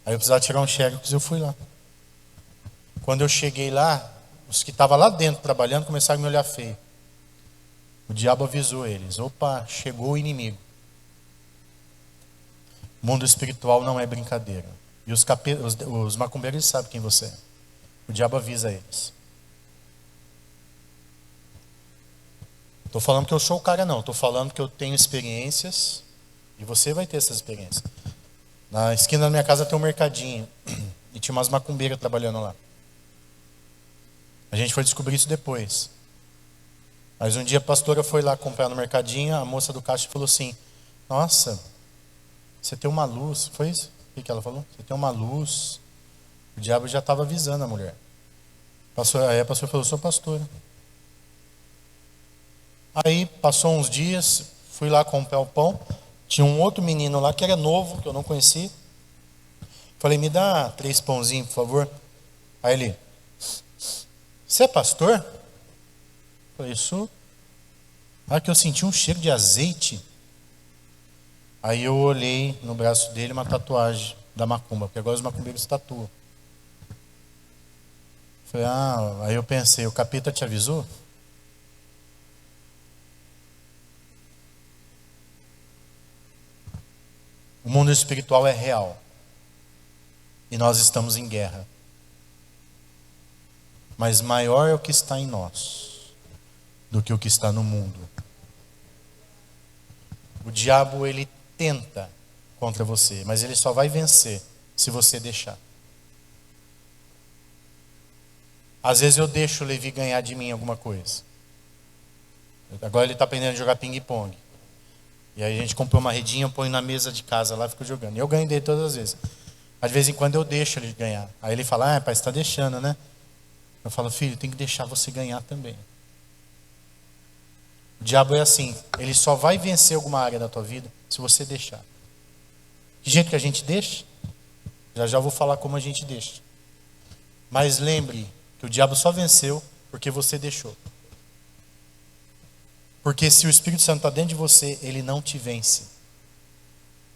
Aí eu precisava tirar um xerox, eu fui lá. Quando eu cheguei lá, os que estavam lá dentro trabalhando começaram a me olhar feio. O diabo avisou eles, opa, chegou o inimigo. O mundo espiritual não é brincadeira. E os macumbeiros sabem quem você é. O diabo avisa eles. Estou falando que eu sou o cara, não. Estou falando que eu tenho experiências e você vai ter essas experiências. Na esquina da minha casa tem um mercadinho e tinha umas macumbeiras trabalhando lá. A gente foi descobrir isso depois. Mas um dia a pastora foi lá comprar no mercadinho, a moça do caixa falou assim, nossa, você tem uma luz. Foi isso? O que ela falou? Você tem uma luz. O diabo já estava avisando a mulher. Aí a pastora falou, sou pastora. Aí passou uns dias, fui lá comprar o pão. Tinha um outro menino lá que era novo, que eu não conhecia. Falei, me dá 3 pãozinhos, por favor. Aí ele, você é pastor? Falei, sou. Aí que eu senti um cheiro de azeite. Aí eu olhei no braço dele uma tatuagem da macumba, porque agora os macumbeiros tatuam. Falei, aí eu pensei, o capeta te avisou? O mundo espiritual é real. E nós estamos em guerra. Mas maior é o que está em nós do que o que está no mundo. O diabo, ele tenta contra você, mas ele só vai vencer se você deixar. Às vezes eu deixo o Levi ganhar de mim alguma coisa. Agora ele está aprendendo a jogar ping-pong. E aí a gente comprou uma redinha, eu ponho na mesa de casa lá e fico jogando. E eu ganho dele todas as vezes. Às vezes em quando eu deixo ele ganhar. Aí ele fala, pai, você está deixando, né? Eu falo, filho, tem que deixar você ganhar também. O diabo é assim, ele só vai vencer alguma área da tua vida se você deixar. Que jeito que a gente deixa? Já vou falar como a gente deixa. Mas lembre que o diabo só venceu porque você deixou. Porque se o Espírito Santo está dentro de você, ele não te vence.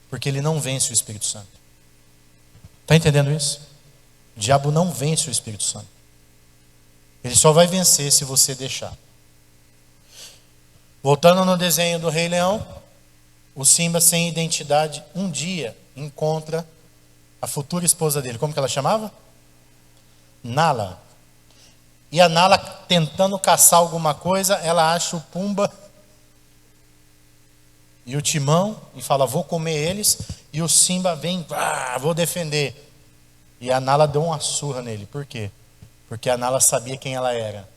Porque ele não vence o Espírito Santo. Está entendendo isso? O diabo não vence o Espírito Santo. Ele só vai vencer se você deixar. Voltando no desenho do Rei Leão, o Simba sem identidade, um dia encontra a futura esposa dele. Como que ela chamava? Nala. E a Nala, tentando caçar alguma coisa, ela acha o Pumba e o Timão e fala, vou comer eles. E o Simba vem, vou defender. E a Nala deu uma surra nele. Por quê? Porque a Nala sabia quem ela era.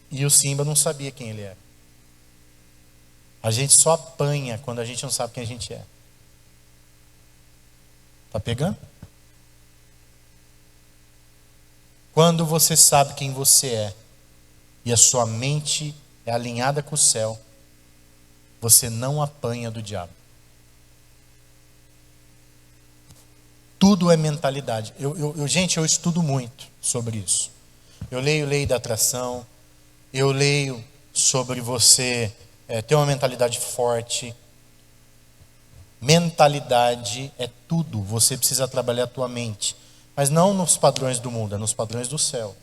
E o Simba não sabia quem ele era. A gente só apanha quando a gente não sabe quem a gente é. Tá pegando? Quando você sabe quem você é e a sua mente é alinhada com o céu, você não apanha do diabo. Tudo é mentalidade. Gente, eu estudo muito sobre isso. Eu leio Lei da Atração, eu leio sobre você ter uma mentalidade forte. Mentalidade é tudo. Você precisa trabalhar a tua mente. Mas não nos padrões do mundo, é nos padrões do céu.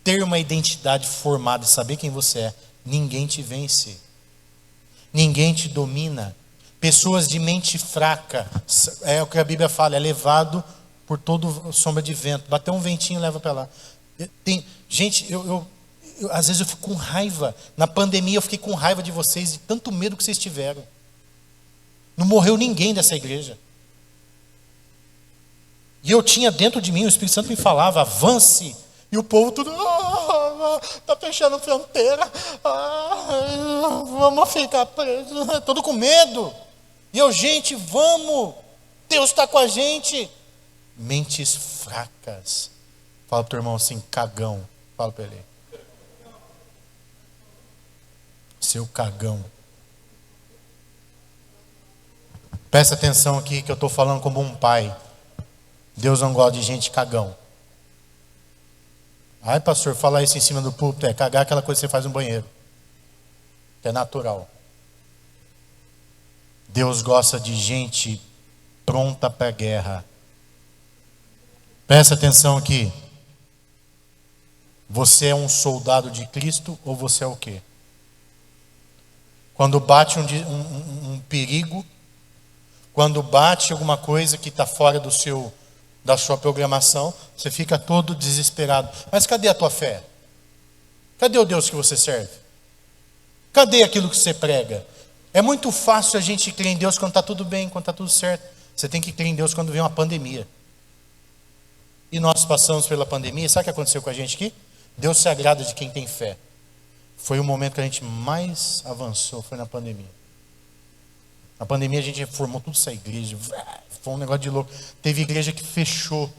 ter uma identidade formada e saber quem você é, ninguém te vence. Ninguém te domina. Pessoas de mente fraca, é o que a Bíblia fala, é levado por toda sombra de vento. Bateu um ventinho, leva para lá. Gente, às vezes eu fico com raiva. Na pandemia eu fiquei com raiva de vocês, de tanto medo que vocês tiveram. Não morreu ninguém dessa igreja. E eu tinha dentro de mim, o Espírito Santo me falava, avance. E o povo tudo, tá fechando fronteira, vamos ficar presos, todo com medo. E eu, gente, vamos, Deus está com a gente. Mentes fracas. Fala pro teu irmão assim, cagão. Fala para ele. Seu cagão. Presta atenção aqui que eu estou falando como um pai. Deus não gosta de gente cagão. Ai, pastor, falar isso em cima do púlpito é cagar aquela coisa que você faz no banheiro. Que é natural. Deus gosta de gente pronta para a guerra. Presta atenção aqui. Você é um soldado de Cristo ou você é o quê? Quando bate um perigo, quando bate alguma coisa que está fora da sua programação, você fica todo desesperado. Mas cadê a tua fé? Cadê o Deus que você serve? Cadê aquilo que você prega? É muito fácil a gente crer em Deus quando está tudo bem, quando está tudo certo. Você tem que crer em Deus quando vem uma pandemia. E nós passamos pela pandemia, sabe o que aconteceu com a gente aqui? Deus se agrada de quem tem fé. Foi o momento que a gente mais avançou, foi na pandemia. Na pandemia a gente reformou tudo essa igreja, foi um negócio de louco. Teve igreja que fechou.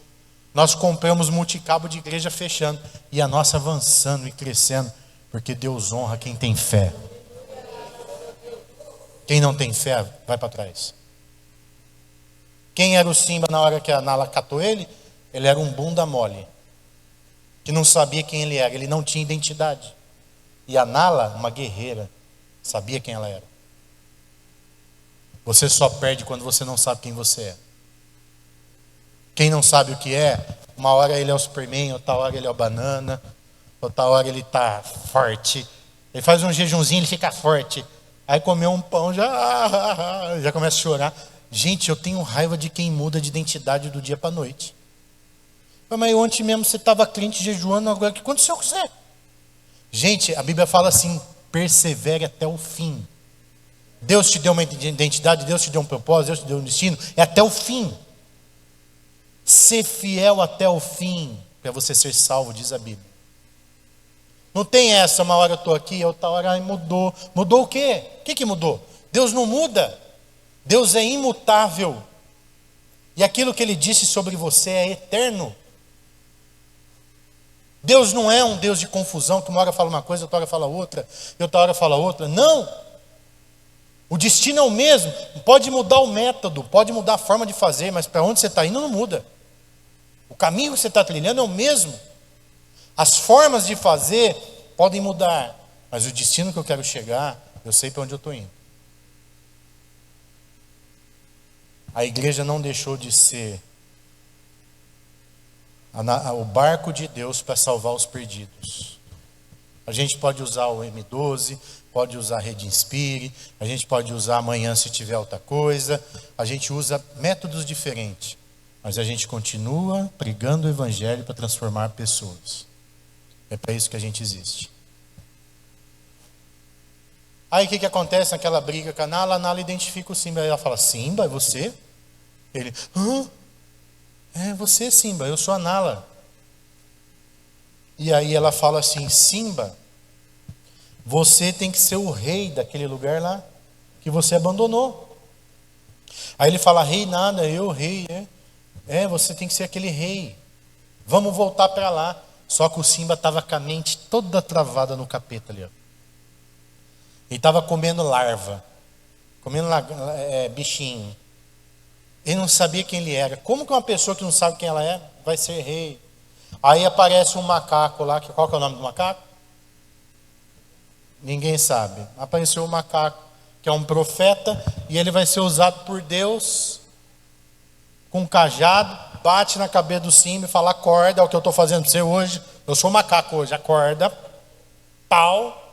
Nós compramos multicabo de igreja fechando. E a nossa avançando e crescendo. Porque Deus honra quem tem fé. Quem não tem fé, vai para trás. Quem era o Simba na hora que a Nala catou ele? Ele era um bunda mole. Que não sabia quem ele era. Ele não tinha identidade. E a Nala, uma guerreira, sabia quem ela era. Você só perde quando você não sabe quem você é. Quem não sabe o que é, uma hora ele é o Superman, outra hora ele é o Banana, outra hora ele está forte. Ele faz um jejumzinho, ele fica forte. Aí comeu um pão, já começa a chorar. Gente, eu tenho raiva de quem muda de identidade do dia para a noite. Mas ontem mesmo você estava crente, jejuando, agora o que aconteceu com você? Gente, a Bíblia fala assim, persevere até o fim. Deus te deu uma identidade, Deus te deu um propósito, Deus te deu um destino, é até o fim. Ser fiel até o fim, para você ser salvo, diz a Bíblia. Não tem essa, uma hora eu estou aqui, outra hora mudou. Mudou o quê? O que mudou? Deus não muda. Deus é imutável. E aquilo que Ele disse sobre você é eterno. Deus não é um Deus de confusão, que uma hora fala uma coisa, outra hora fala outra, e outra hora fala outra. Não. O destino é o mesmo. Pode mudar o método, pode mudar a forma de fazer, mas para onde você está indo não muda. O caminho que você está trilhando é o mesmo. As formas de fazer podem mudar, mas o destino que eu quero chegar, eu sei para onde eu estou indo. A igreja não deixou de ser o barco de Deus para salvar os perdidos. A gente pode usar o M12, pode usar a Rede Inspire, a gente pode usar amanhã se tiver outra coisa, a gente usa métodos diferentes, mas a gente continua pregando o Evangelho para transformar pessoas. É para isso que a gente existe. Aí o que acontece naquela briga com a Nala identifica o Simba, aí ela fala, Simba, é você? Ele, é você, Simba, eu sou a Nala. E aí ela fala assim, Simba, você tem que ser o rei daquele lugar lá que você abandonou. Aí ele fala, rei nada, eu rei, você tem que ser aquele rei. Vamos voltar para lá. Só que o Simba estava com a mente toda travada no capeta ali. Ó. Ele estava comendo larva, comendo bichinho. Ele não sabia quem ele era. Como que uma pessoa que não sabe quem ela é vai ser rei? Aí aparece um macaco lá, qual que é o nome do macaco? Ninguém sabe. Apareceu um macaco, que é um profeta, e ele vai ser usado por Deus com um cajado, bate na cabeça do Simba e fala, acorda, é o que eu estou fazendo para você hoje, Eu sou macaco hoje, acorda, pau,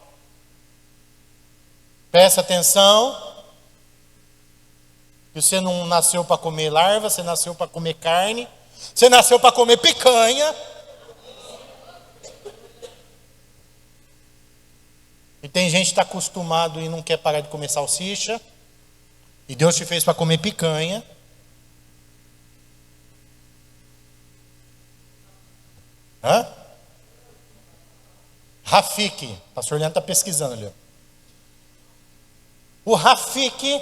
presta atenção, que você não nasceu para comer larva, você nasceu para comer carne, você nasceu para comer picanha. E tem gente que está acostumado e não quer parar de comer salsicha, e Deus te fez para comer picanha. Hã? Rafiki, o pastor Leandro está pesquisando ali. O Rafiki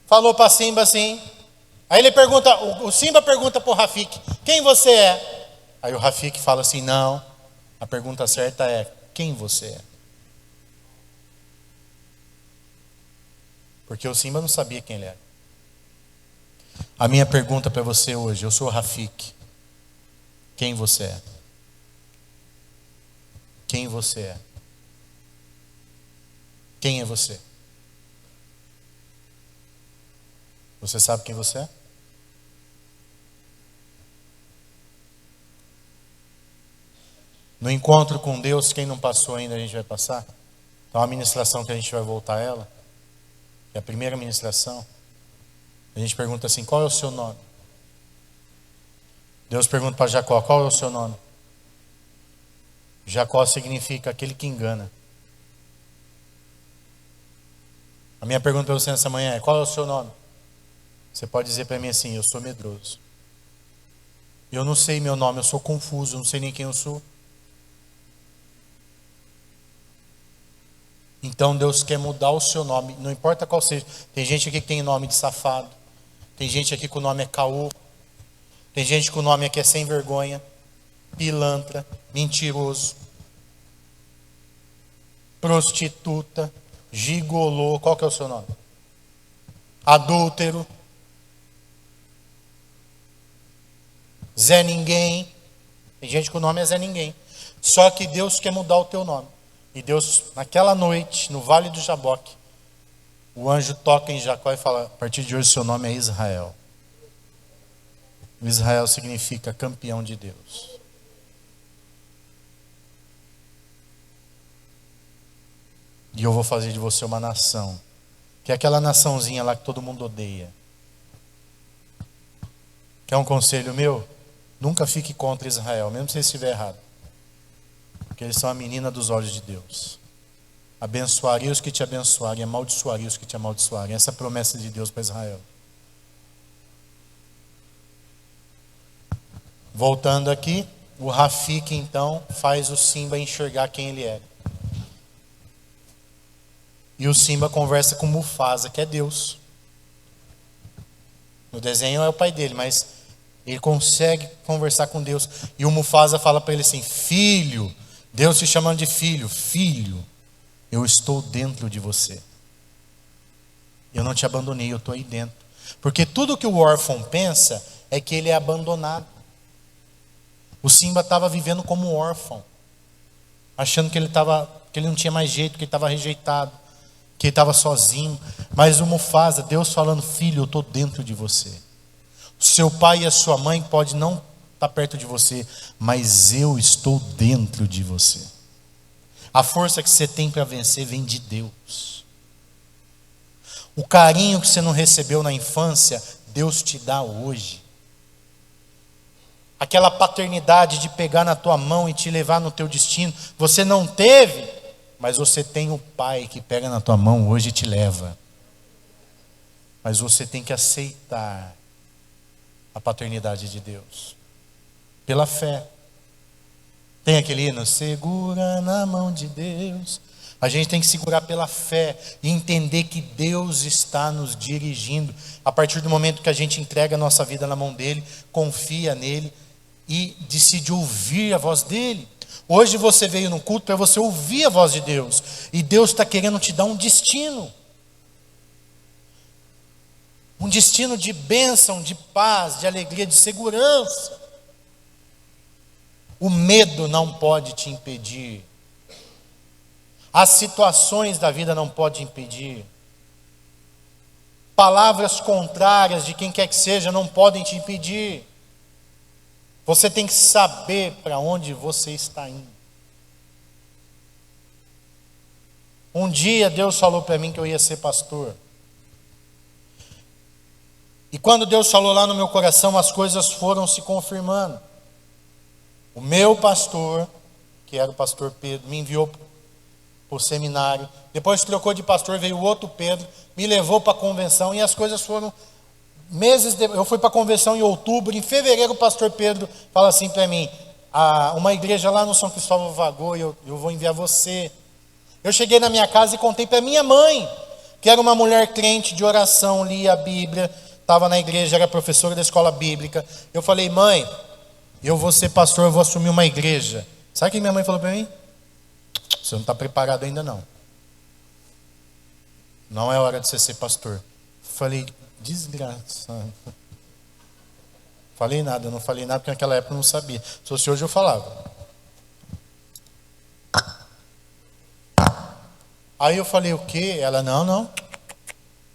falou para Simba assim. Aí ele pergunta, o Simba pergunta para o Rafiki: quem você é? Aí o Rafiki fala assim: não, a pergunta certa é: quem você é? Porque o Simba não sabia quem ele era. A minha pergunta para você hoje: eu sou o Rafiki. Quem você é? Quem você é? Quem é você? Você sabe quem você é? No encontro com Deus, quem não passou ainda, a gente vai passar. Então a ministração que a gente vai voltar a ela, que é a primeira ministração, a gente pergunta assim: qual é o seu nome? Deus pergunta para Jacó: qual é o seu nome? Jacó significa aquele que engana. A minha pergunta para você nessa manhã é: qual é o seu nome? Você pode dizer para mim assim: eu sou medroso. Eu não sei meu nome, eu sou confuso, eu não sei nem quem eu sou. Então Deus quer mudar o seu nome, não importa qual seja. Tem gente aqui que tem nome de safado. Tem gente aqui que o nome é caô. Tem gente que o nome aqui é sem vergonha, pilantra, mentiroso, prostituta, gigolô. Qual que é o seu nome? Adúltero, Zé Ninguém. Tem gente que o nome é Zé Ninguém. Só que Deus quer mudar o teu nome. E Deus, naquela noite, no Vale do Jaboque, o anjo toca em Jacó e fala: a partir de hoje seu nome é Israel. Israel significa campeão de Deus. E eu vou fazer de você uma nação, que é aquela naçãozinha lá que todo mundo odeia. Quer um conselho meu? Nunca fique contra Israel, mesmo se estiver errado. Porque eles são a menina dos olhos de Deus. Abençoarei os que te abençoarem, amaldiçoarei os que te amaldiçoarem. Essa é a promessa de Deus para Israel. Voltando aqui, o Rafiki então faz o Simba enxergar quem ele é. E o Simba conversa com Mufasa, que é Deus. No desenho é o pai dele, mas ele consegue conversar com Deus. E o Mufasa fala para ele assim: filho, Deus te chamando de filho, filho, eu estou dentro de você. Eu não te abandonei, eu estou aí dentro. Porque tudo que o órfão pensa é que ele é abandonado. O Simba estava vivendo como um órfão, achando que ele não tinha mais jeito, que ele estava rejeitado, que ele estava sozinho. Mas o Mufasa, Deus falando: filho, eu estou dentro de você. O seu pai e a sua mãe podem não estar perto de você, mas eu estou dentro de você. A força que você tem para vencer vem de Deus. O carinho que você não recebeu na infância, Deus te dá hoje. Aquela paternidade de pegar na tua mão e te levar no teu destino, você não teve, mas você tem o pai que pega na tua mão hoje e te leva. Mas você tem que aceitar a paternidade de Deus pela fé. Tem aquele hino: segura na mão de Deus. A gente tem que segurar pela fé e entender que Deus está nos dirigindo. A partir do momento que a gente entrega a nossa vida na mão dele, confia nele e decide ouvir a voz dele. Hoje você veio no culto para você ouvir a voz de Deus. E Deus está querendo te dar um destino. Um destino de bênção, de paz, de alegria, de segurança. O medo não pode te impedir. As situações da vida não podem impedir. Palavras contrárias de quem quer que seja não podem te impedir. Você tem que saber para onde você está indo. Um dia Deus falou para mim que eu ia ser pastor. E quando Deus falou lá no meu coração, as coisas foram se confirmando. O meu pastor, que era o pastor Pedro, me enviou para o seminário. Depois trocou de pastor, veio o outro Pedro, me levou para a convenção e as coisas foram meses. Eu fui para a convenção em outubro, em fevereiro o pastor Pedro fala assim para mim: uma igreja lá no São Cristóvão vagou e eu vou enviar você. Eu cheguei na minha casa e contei para minha mãe, que era uma mulher crente de oração, lia a Bíblia, estava na igreja, era professora da escola bíblica. Eu falei: mãe, eu vou ser pastor, eu vou assumir uma igreja. Sabe o que minha mãe falou para mim? Você não está preparado ainda não. Não é hora de você ser pastor. Falei: desgraça. Falei nada, eu não falei nada porque naquela época eu não sabia. Se fosse hoje eu falava. Aí eu falei: o quê? Ela: não.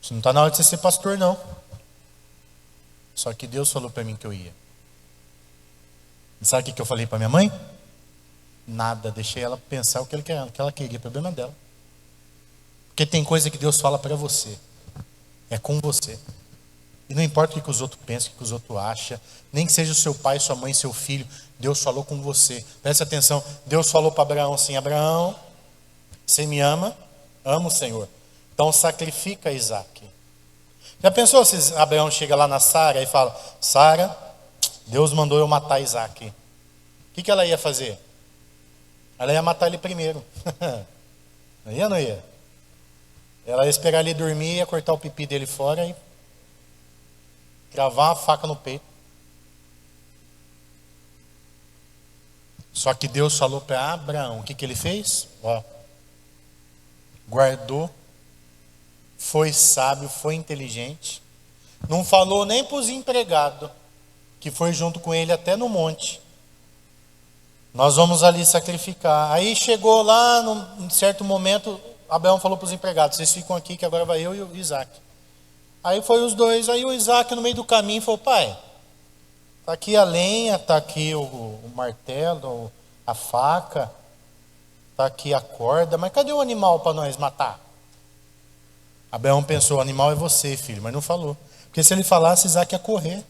Você não está na hora de você ser pastor não. Só que Deus falou para mim que eu ia. E sabe o que eu falei para minha mãe? Nada, deixei ela pensar o que ela queria, problema dela. Porque tem coisa que Deus fala para você, é com você. E não importa o que os outros pensam, o que os outros acham, nem que seja o seu pai, sua mãe, seu filho, Deus falou com você. Preste atenção, Deus falou para Abraão assim: Abraão, você me ama? Amo o Senhor. Então sacrifica Isaac. Já pensou se Abraão chega lá na Sara e fala: Sara, Deus mandou eu matar Isaac. O que ela ia fazer? Ela ia matar ele primeiro. Não ia, não ia? Ela ia esperar ele dormir, ia cortar o pipi dele fora e cravar uma faca no peito. Só que Deus falou para Abraão, o que ele fez? Guardou, foi sábio, foi inteligente, não falou nem para os empregados, que foi junto com ele até no monte. Nós vamos ali sacrificar. Aí chegou lá, num certo momento, Abraão falou para os empregados: vocês ficam aqui que agora vai eu e o Isaac. Aí foi os dois. Aí o Isaac no meio do caminho falou: pai, está aqui a lenha, está aqui o martelo, a faca, está aqui a corda, mas cadê o animal para nós matar? Abraão pensou: o animal é você, filho, mas não falou. Porque se ele falasse, Isaac ia correr.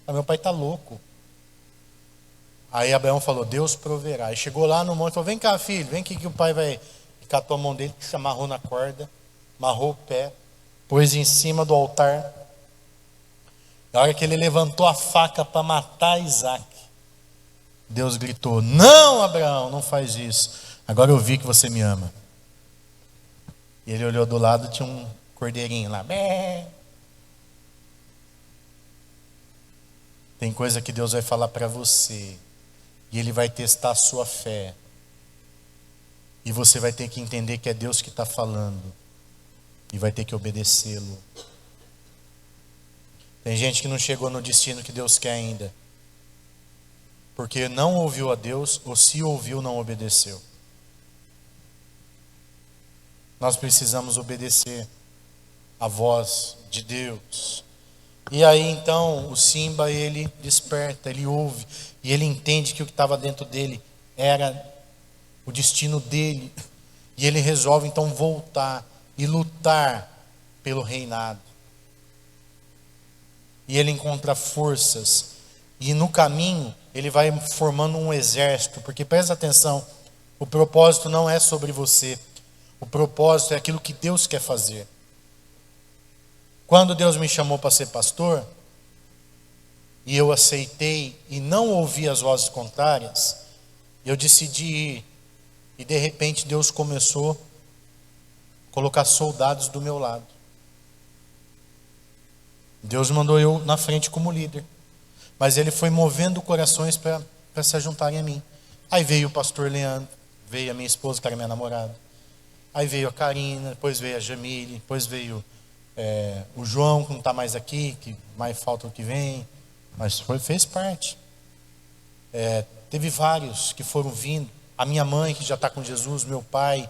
Meu pai está louco. Aí Abraão falou: Deus proverá. Aí chegou lá no monte e falou: vem cá, filho, vem aqui que o pai vai. Catou a mão dele, se amarrou na corda, amarrou o pé, pôs em cima do altar. Na hora que ele levantou a faca para matar Isaac, Deus gritou: não, Abraão, não faz isso. Agora eu vi que você me ama. E ele olhou do lado, tinha um cordeirinho lá. Bé. Tem coisa que Deus vai falar para você, e Ele vai testar a sua fé. E você vai ter que entender que é Deus que está falando, e vai ter que obedecê-lo. Tem gente que não chegou no destino que Deus quer ainda, porque não ouviu a Deus, ou se ouviu, não obedeceu. Nós precisamos obedecer a voz de Deus. E aí então o Simba, ele desperta, ele ouve, e ele entende que o que estava dentro dele era o destino dele. E ele resolve então voltar e lutar pelo reinado. E ele encontra forças, e no caminho ele vai formando um exército, porque presta atenção, o propósito não é sobre você, o propósito é aquilo que Deus quer fazer. Quando Deus me chamou para ser pastor, e eu aceitei e não ouvi as vozes contrárias, eu decidi ir, e de repente Deus começou a colocar soldados do meu lado. Deus mandou eu na frente como líder, mas Ele foi movendo corações para se juntarem a mim. Aí veio o pastor Leandro, veio a minha esposa, que era minha namorada, aí veio a Karina, depois veio a Jamile, depois veio o João, que não está mais aqui, que mais falta o que vem, mas fez parte. Teve vários que foram vindo, a minha mãe que já está com Jesus, meu pai,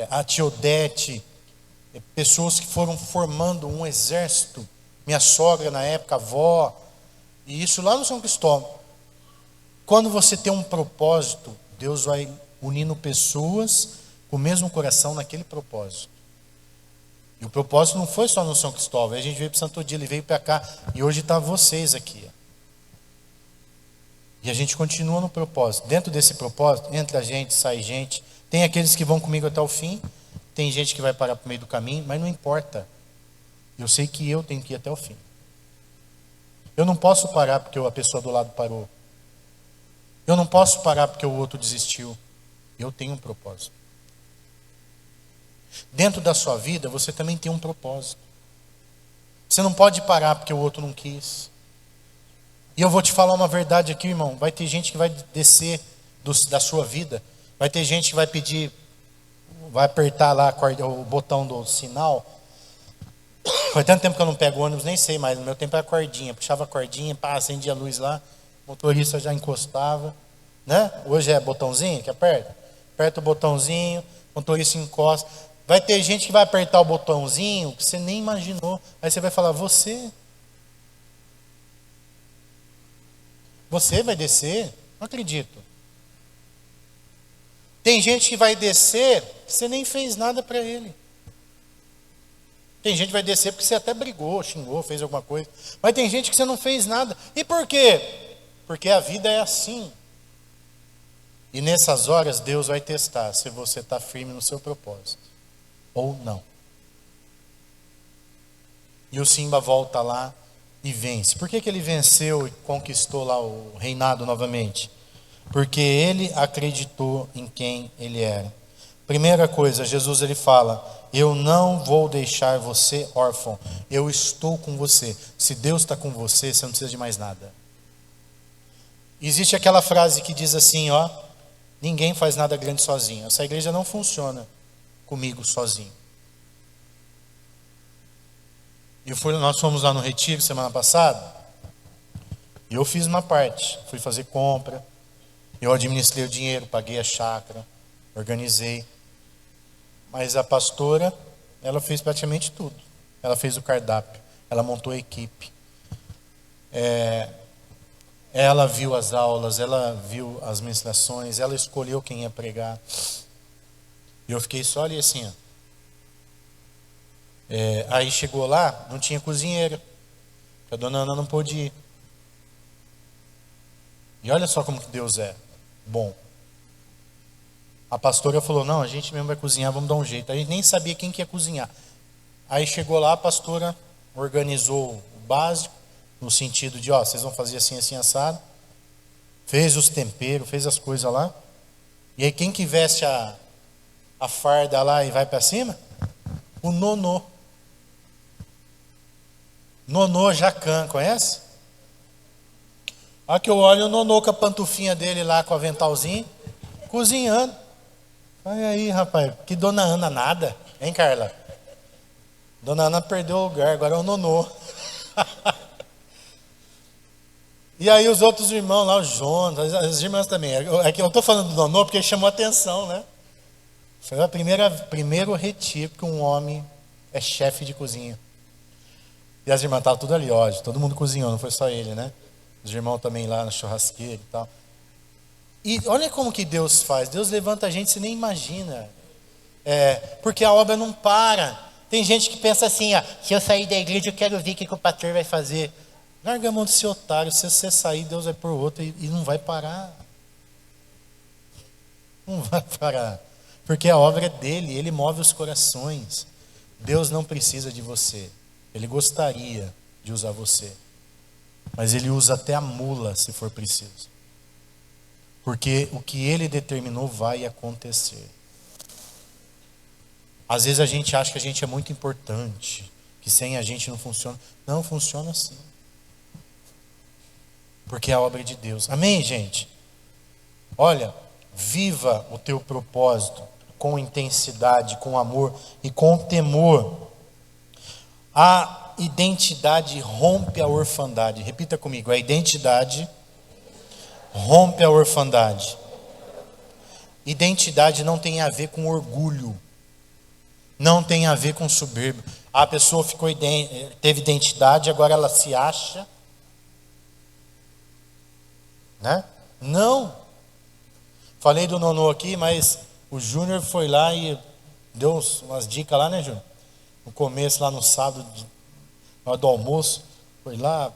a tia Odete, pessoas que foram formando um exército, minha sogra na época, a avó, e isso lá no São Cristóvão. Quando você tem um propósito, Deus vai unindo pessoas com o mesmo coração naquele propósito. E o propósito não foi só no São Cristóvão. A gente veio para Santo Odilo, ele veio para cá. E hoje está vocês aqui. E a gente continua no propósito. Dentro desse propósito, entra gente, sai gente. Tem aqueles que vão comigo até o fim. Tem gente que vai parar para o meio do caminho. Mas não importa. Eu sei que eu tenho que ir até o fim. Eu não posso parar porque a pessoa do lado parou. Eu não posso parar porque o outro desistiu. Eu tenho um propósito. Dentro da sua vida, você também tem um propósito. Você não pode parar porque o outro não quis. E eu vou te falar uma verdade aqui, irmão. Vai ter gente que vai descer da sua vida. Vai ter gente que vai pedir, vai apertar lá o botão do sinal. Faz tanto tempo que eu não pego ônibus, nem sei mais. No meu tempo era cordinha. Puxava a cordinha, pá, acendia a luz lá. O motorista já encostava. Né? Hoje é botãozinho que aperta. Aperta o botãozinho, o motorista encosta. Vai ter gente que vai apertar o botãozinho que você nem imaginou. Aí você vai falar, você vai descer? Não acredito. Tem gente que vai descer que você nem fez nada para ele. Tem gente que vai descer porque você até brigou, xingou, fez alguma coisa. Mas tem gente que você não fez nada. E por quê? Porque a vida é assim. E nessas horas Deus vai testar se você está firme no seu propósito ou não. E o Simba volta lá e vence. Por que ele venceu e conquistou lá o reinado novamente? Porque ele acreditou em quem ele era. Primeira coisa, Jesus ele fala, eu não vou deixar você órfão, eu estou com você. Se Deus está com você, você não precisa de mais nada. Existe aquela frase que diz assim, ó, ninguém faz nada grande sozinho. Essa igreja não funciona comigo sozinho. Nós fomos lá no retiro semana passada, e eu fiz uma parte, fui fazer compra, eu administrei o dinheiro, paguei a chácara, organizei. Mas a pastora, ela fez praticamente tudo. Ela fez o cardápio, ela montou a equipe. Ela viu as aulas, ela viu as ministrações, ela escolheu quem ia pregar. E eu fiquei só ali assim, ó. Aí chegou lá, não tinha cozinheira. A dona Ana não pôde ir. E olha só como que Deus é bom. A pastora falou, não, a gente mesmo vai cozinhar, vamos dar um jeito. A gente nem sabia quem que ia cozinhar. Aí chegou lá, a pastora organizou o básico, no sentido de, vocês vão fazer assim, assim, assado. Fez os temperos, fez as coisas lá. E aí quem que veste a farda lá e vai para cima? O Nonô. Nonô Jacan, conhece? Olha que eu olho o Nonô com a pantufinha dele lá, com o aventalzinho, cozinhando. Olha aí, rapaz, que dona Ana nada, hein, Carla? Dona Ana perdeu o lugar, agora é o Nonô. E aí os outros irmãos lá, o Jonas, as irmãs também. Aqui eu estou falando do Nonô porque chamou a atenção, né? Foi o primeiro retiro que um homem é chefe de cozinha. E as irmãs estavam tudo ali, ó, todo mundo cozinhou, não foi só ele, né? Os irmãos também lá na churrasqueira e tal. E olha como que Deus faz. Deus levanta a gente, você nem imagina. Porque a obra não para. Tem gente que pensa assim, se eu sair da igreja, eu quero ver o que o pastor vai fazer. Larga a mão desse otário. Se você sair, Deus vai por outro e não vai parar. Não vai parar. Porque a obra é dele, ele move os corações. Deus não precisa de você. Ele gostaria de usar você. Mas ele usa até a mula, se for preciso. Porque o que ele determinou vai acontecer. Às vezes a gente acha que a gente é muito importante, que sem a gente não funciona. Não funciona assim. Porque é a obra de Deus. Amém, gente? Olha, viva o teu propósito com intensidade, com amor e com temor. A identidade rompe a orfandade. Repita comigo, a identidade rompe a orfandade. Identidade não tem a ver com orgulho. Não tem a ver com soberba. A pessoa teve identidade, agora ela se acha, né? Não. Falei do Nonô aqui, mas o Júnior foi lá e deu umas dicas lá, né, Júnior? No começo, lá no sábado, na hora do almoço, foi lá,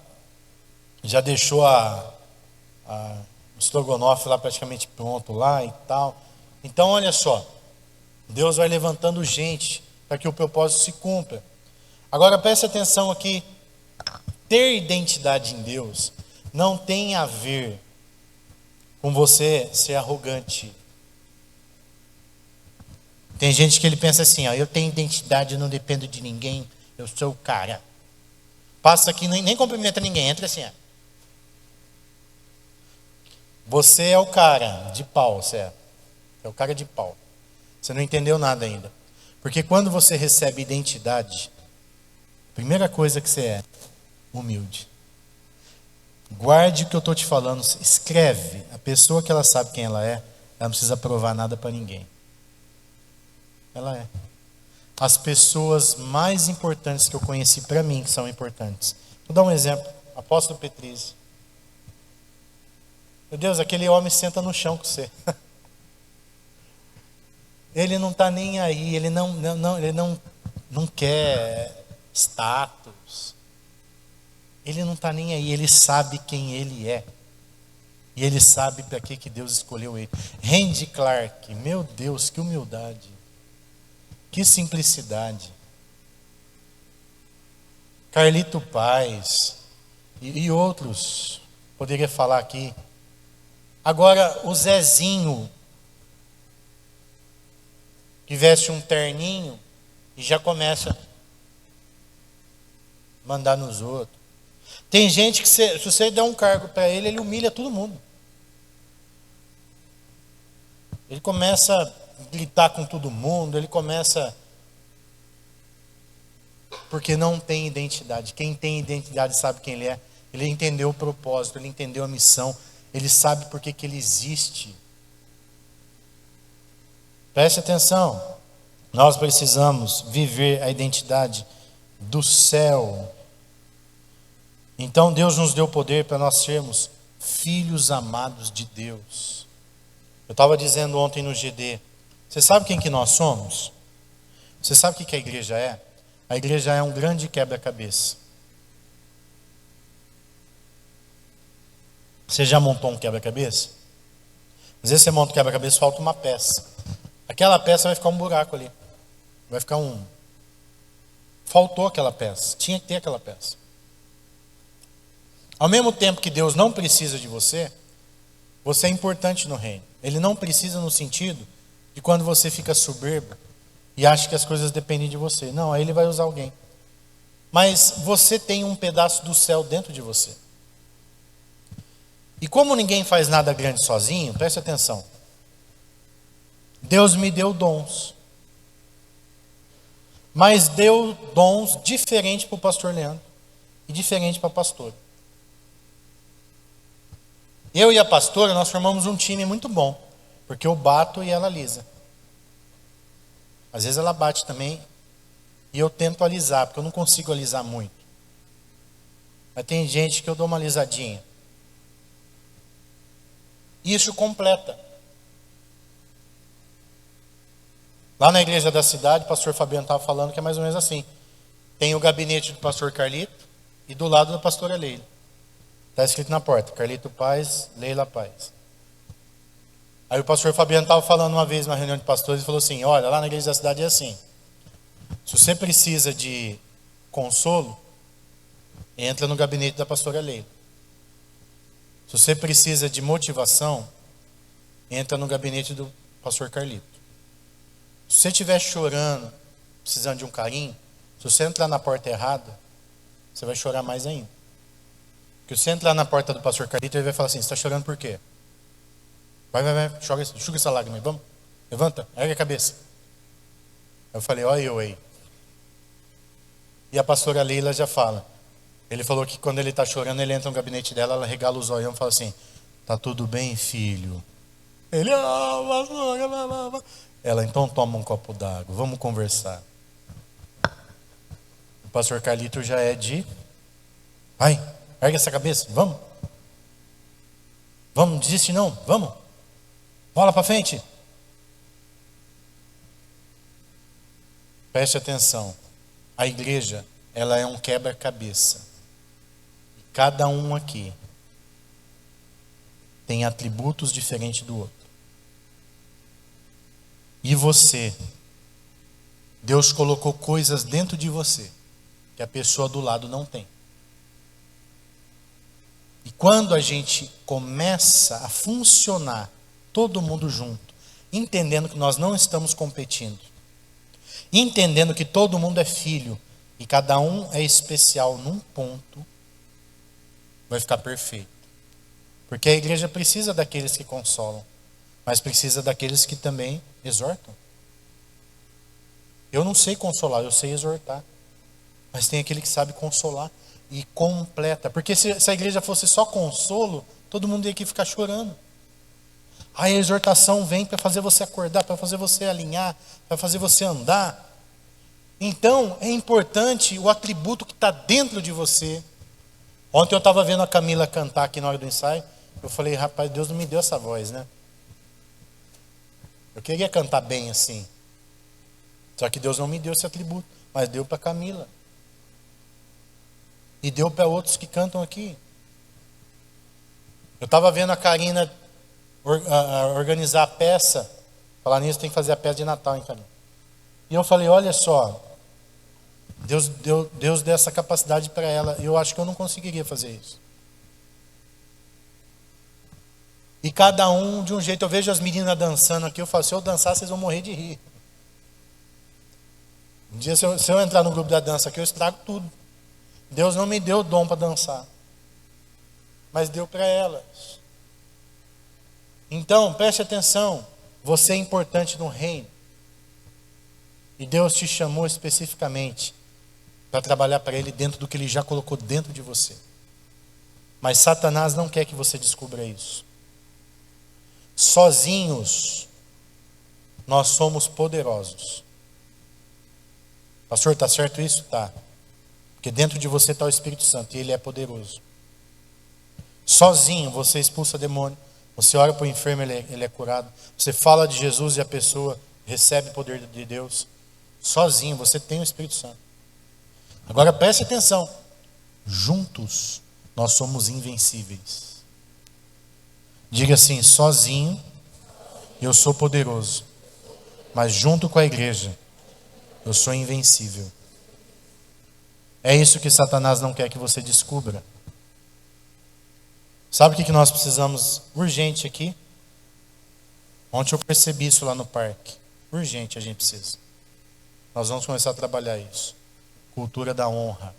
já deixou o estrogonofe lá praticamente pronto lá e tal. Então, olha só, Deus vai levantando gente para que o propósito se cumpra. Agora preste atenção aqui, ter identidade em Deus não tem a ver com você ser arrogante. Tem gente que ele pensa assim, ó, eu tenho identidade, eu não dependo de ninguém, eu sou o cara. Passa aqui, nem cumprimenta ninguém, entra assim, ó. Você é o cara de pau, certo? É o cara de pau. Você não entendeu nada ainda. Porque quando você recebe identidade, a primeira coisa que você é, humilde. Guarde o que eu estou te falando, escreve. A pessoa que ela sabe quem ela não precisa provar nada para ninguém. Ela é. As pessoas mais importantes que eu conheci para mim, que são importantes. Vou dar um exemplo. Apóstolo Petrizzi. Meu Deus, aquele homem senta no chão com você. Ele não está nem aí, ele não quer status. Ele não está nem aí, ele sabe quem ele é. E ele sabe para que Deus escolheu ele. Randy Clark, meu Deus, que humildade. Que simplicidade. Carlito Paz e outros, poderia falar aqui. Agora, o Zezinho, que veste um terninho e já começa a mandar nos outros. Tem gente que, se você der um cargo para ele, ele humilha todo mundo. Ele começa a gritar com todo mundo, ele começa... Porque não tem identidade. Quem tem identidade sabe quem ele é. Ele entendeu o propósito, ele entendeu a missão, ele sabe por que ele existe. Preste atenção. Nós precisamos viver a identidade do céu. Então Deus nos deu poder para nós sermos filhos amados de Deus. Eu estava dizendo ontem no GD, você sabe quem que nós somos? Você sabe o que a igreja é? A igreja é um grande quebra-cabeça. Você já montou um quebra-cabeça? Às vezes você monta um quebra-cabeça e falta uma peça. Aquela peça vai ficar um buraco ali. Vai ficar um... Faltou aquela peça. Tinha que ter aquela peça. Ao mesmo tempo que Deus não precisa de você, você é importante no reino. Ele não precisa no sentido de quando você fica soberbo e acha que as coisas dependem de você. Não, aí ele vai usar alguém. Mas você tem um pedaço do céu dentro de você. E como ninguém faz nada grande sozinho, preste atenção. Deus me deu dons. Mas deu dons diferentes para o pastor Leandro e diferente para a pastora. Eu e a pastora, nós formamos um time muito bom, porque eu bato e ela alisa. Às vezes ela bate também e eu tento alisar, porque eu não consigo alisar muito. Mas tem gente que eu dou uma alisadinha. Isso completa. Lá na igreja da cidade, o pastor Fabiano estava falando que é mais ou menos assim. Tem o gabinete do pastor Carlito e do lado da pastora Leila. Está escrito na porta, Carlito Paz, Leila Paz. Aí o pastor Fabiano estava falando uma vez numa reunião de pastores e falou assim, olha, lá na igreja da cidade é assim. Se você precisa de consolo, entra no gabinete da pastora Leila. Se você precisa de motivação, entra no gabinete do pastor Carlito. Se você estiver chorando, precisando de um carinho, se você entrar na porta errada, você vai chorar mais ainda. Porque se você entrar na porta do pastor Carlito, ele vai falar assim, você está chorando por quê? Vai, enxuga essa lágrima aí, vamos. Levanta, ergue a cabeça. Eu falei, olha eu aí. E a pastora Leila já fala. Ele falou que quando ele está chorando, ele entra no gabinete dela, ela regala os olhos e fala assim, tá tudo bem, filho? Ele, pastora, ela, então toma um copo d'água, vamos conversar. O pastor Carlito já é de... Vai, ergue essa cabeça, vamos. Vamos, desiste não? Vamos. Bola para frente. Preste atenção. A igreja, ela é um quebra-cabeça. Cada um aqui tem atributos diferentes do outro. E você, Deus colocou coisas dentro de você que a pessoa do lado não tem. E quando a gente começa a funcionar, todo mundo junto, entendendo que nós não estamos competindo, entendendo que todo mundo é filho e cada um é especial num ponto, vai ficar perfeito. Porque a igreja precisa daqueles que consolam, mas precisa daqueles que também exortam. Eu não sei consolar, eu sei exortar. Mas tem aquele que sabe consolar e completa. Porque se a igreja fosse só consolo, todo mundo ia aqui ficar chorando. Aí a exortação vem para fazer você acordar, para fazer você alinhar, para fazer você andar. Então, é importante o atributo que está dentro de você. Ontem eu estava vendo a Camila cantar aqui na hora do ensaio. Eu falei, rapaz, Deus não me deu essa voz, né? Eu queria cantar bem assim. Só que Deus não me deu esse atributo, mas deu para Camila. E deu para outros que cantam aqui. Eu estava vendo a Karina organizar a peça. Falar nisso, tem que fazer a peça de Natal, hein, Karina? E eu falei, olha só, Deus deu essa capacidade para ela. E eu acho que eu não conseguiria fazer isso. E cada um de um jeito. Eu vejo as meninas dançando aqui, eu falo, se eu dançar, vocês vão morrer de rir. Um dia, se eu entrar no grupo da dança aqui, eu estrago tudo. Deus não me deu o dom para dançar, mas deu para elas. Então, preste atenção, você é importante no reino. E Deus te chamou especificamente para trabalhar para Ele dentro do que Ele já colocou dentro de você. Mas Satanás não quer que você descubra isso. Sozinhos, nós somos poderosos. Pastor, está certo isso? Tá. Porque dentro de você está o Espírito Santo e Ele é poderoso. Sozinho você expulsa demônio. Você ora para o enfermo, ele é curado. Você fala de Jesus e a pessoa recebe o poder de Deus. Sozinho você tem o Espírito Santo. Agora preste atenção. Juntos nós somos invencíveis. Diga assim, sozinho eu sou poderoso. Mas junto com a igreja eu sou invencível. É isso que Satanás não quer que você descubra. Sabe o que nós precisamos urgente aqui? Ontem eu percebi isso lá no parque. Urgente a gente precisa. Nós vamos começar a trabalhar isso. Cultura da honra.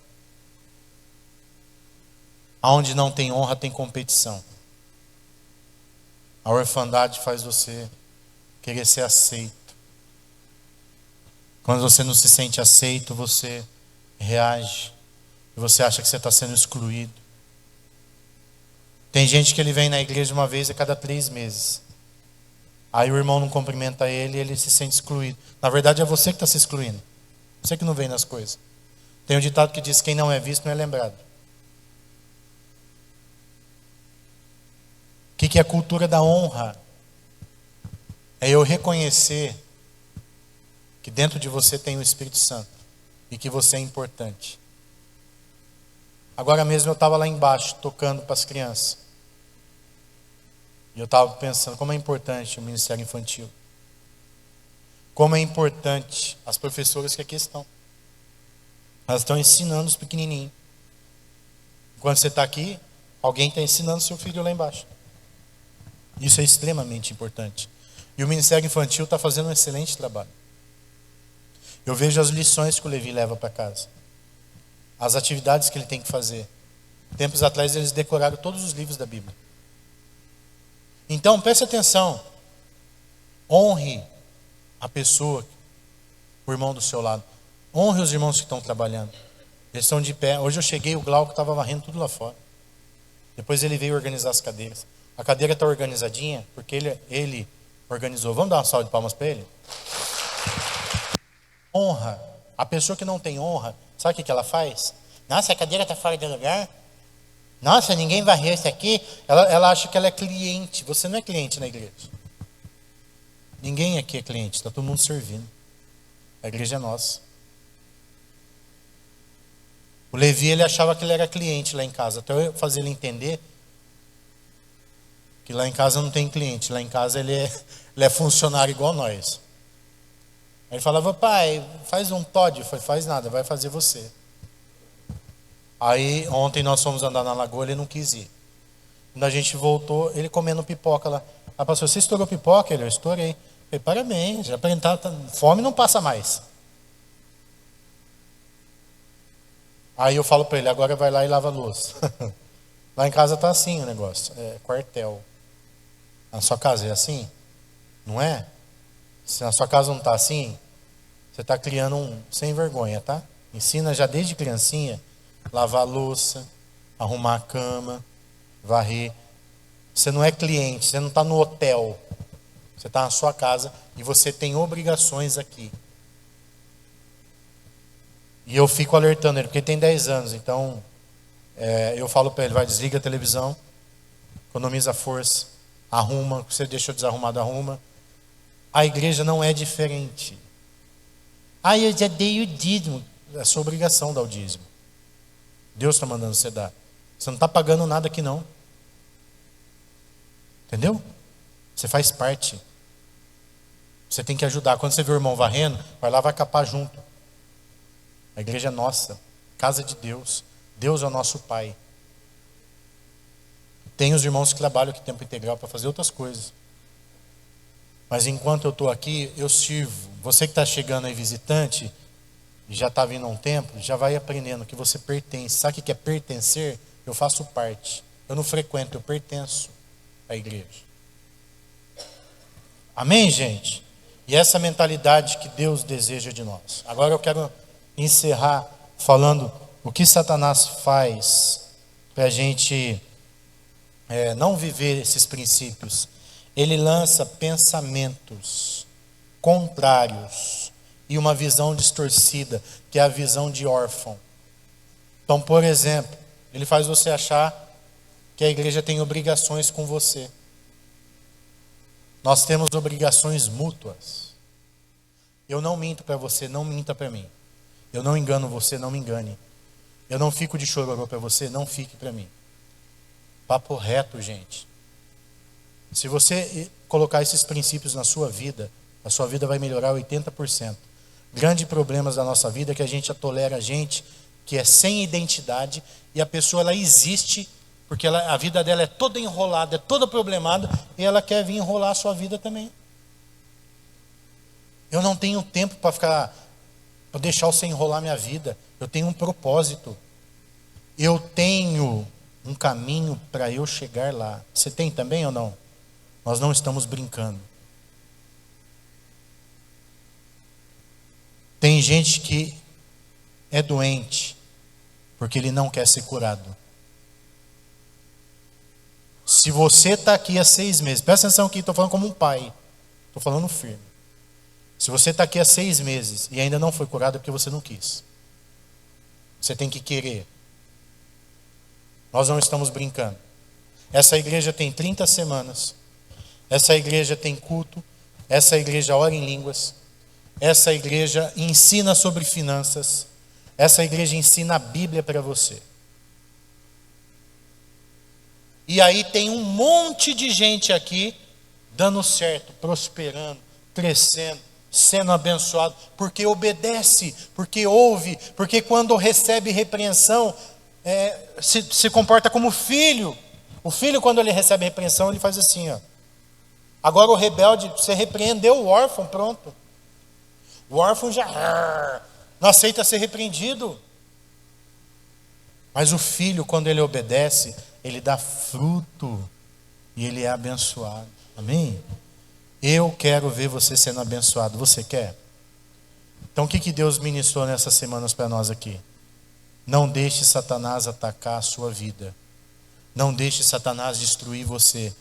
Aonde não tem honra, tem competição. A orfandade faz você querer ser aceito. Quando você não se sente aceito, você reage. E você acha que você está sendo excluído. Tem gente que ele vem na igreja uma vez a cada 3 meses. Aí o irmão não cumprimenta ele e ele se sente excluído. Na verdade é você que está se excluindo. Você que não vem nas coisas. Tem um ditado que diz, quem não é visto não é lembrado. O que é a cultura da honra? É eu reconhecer que dentro de você tem o Espírito Santo e que você é importante. Agora mesmo eu estava lá embaixo tocando para as crianças. E eu estava pensando como é importante o ministério infantil. Como é importante as professoras que aqui estão. Elas estão ensinando os pequenininhos. Enquanto você está aqui, alguém está ensinando seu filho lá embaixo. Isso é extremamente importante. E o ministério infantil está fazendo um excelente trabalho. Eu vejo as lições que o Levi leva para casa. As atividades que ele tem que fazer. Tempos atrás eles decoraram todos os livros da Bíblia. Então preste atenção. Honre a pessoa, o irmão do seu lado. Honre os irmãos que estão trabalhando. Eles estão de pé. Hoje eu cheguei, o Glauco estava varrendo tudo lá fora. Depois ele veio organizar as cadeiras. A cadeira está organizadinha porque ele organizou. Vamos dar uma salva de palmas para ele? Honra. A pessoa que não tem honra, sabe o que ela faz? Nossa, a cadeira está fora de lugar. Nossa, ninguém varreu isso aqui. Ela acha que ela é cliente. Você não é cliente na igreja. Ninguém aqui é cliente, está todo mundo servindo. A igreja é nossa. O Levi, ele achava que ele era cliente lá em casa. Até eu fazer ele entender que lá em casa não tem cliente. Lá em casa ele é funcionário igual nós. Aí ele falava, pai, faz um Todd. Eu falei, faz nada, vai fazer você. Aí ontem nós fomos andar na lagoa, ele não quis ir. Quando a gente voltou, ele comendo pipoca lá. Ah, pastor, você estourou pipoca? Eu estourei. Eu falei, parabéns, já apresentava, fome não passa mais. Aí eu falo para ele, agora vai lá e lava a louça. Lá em casa tá assim o negócio, é quartel. Na sua casa é assim? Não é? Se na sua casa não tá assim, você tá criando um sem vergonha, tá? Ensina já desde criancinha, lavar a louça, arrumar a cama, varrer. Você não é cliente, você não está no hotel. Você está na sua casa e você tem obrigações aqui. E eu fico alertando ele, porque ele tem 10 anos. Então, eu falo para ele, vai, desliga a televisão, economiza força, arruma, você deixou desarrumado, arruma. A igreja não é diferente. Ah, eu já dei o dízimo. É sua obrigação dar o dízimo. Deus está mandando você dar. Você não está pagando nada aqui não. Entendeu? Você faz parte. Você tem que ajudar. Quando você vê o irmão varrendo, vai lá, vai capar junto. A igreja é nossa. Casa de Deus. Deus é o nosso Pai. Tem os irmãos que trabalham aqui tempo integral para fazer outras coisas. Mas enquanto eu estou aqui, eu sirvo. Você que está chegando aí visitante, e já está vindo há um tempo, já vai aprendendo que você pertence. Sabe o que é pertencer? Eu faço parte. Eu não frequento, eu pertenço à igreja. Amém, gente? E essa mentalidade que Deus deseja de nós. Agora eu quero encerrar falando o que Satanás faz para a gente não viver esses princípios. Ele lança pensamentos contrários e uma visão distorcida, que é a visão de órfão. Então, por exemplo, ele faz você achar que a igreja tem obrigações com você. Nós temos obrigações mútuas. Eu não minto para você, não minta para mim. Eu não engano você, não me engane. Eu não fico de chororô para você, não fique para mim. Papo reto, gente. Se você colocar esses princípios na sua vida, a sua vida vai melhorar 80%. Grande problemas da nossa vida é que a gente tolera gente que é sem identidade e a pessoa ela existe porque a vida dela é toda enrolada, é toda problemada e ela quer vir enrolar a sua vida também. Eu não tenho tempo para deixar você enrolar minha vida. Eu tenho um propósito. Eu tenho um caminho para eu chegar lá. Você tem também ou não? Nós não estamos brincando. Tem gente que é doente porque ele não quer ser curado. Se você está aqui há 6 meses, presta atenção aqui, estou falando como um pai, estou falando firme. Se você está aqui há 6 meses e ainda não foi curado é porque você não quis. Você tem que querer. Nós não estamos brincando. Essa igreja tem 30 semanas. Essa igreja tem culto. Essa igreja ora em línguas. Essa igreja ensina sobre finanças. Essa igreja ensina a Bíblia para você. E aí tem um monte de gente aqui dando certo, prosperando, crescendo, sendo abençoado, porque obedece, porque ouve, porque quando recebe repreensão, se comporta como filho. O filho, quando ele recebe repreensão, ele faz assim, ó. Agora o rebelde, você repreendeu o órfão, pronto. O órfão já não aceita ser repreendido. Mas o filho, quando ele obedece, ele dá fruto e ele é abençoado. Amém? Eu quero ver você sendo abençoado. Você quer? Então o que Deus ministrou nessas semanas para nós aqui? Não deixe Satanás atacar a sua vida. Não deixe Satanás destruir você.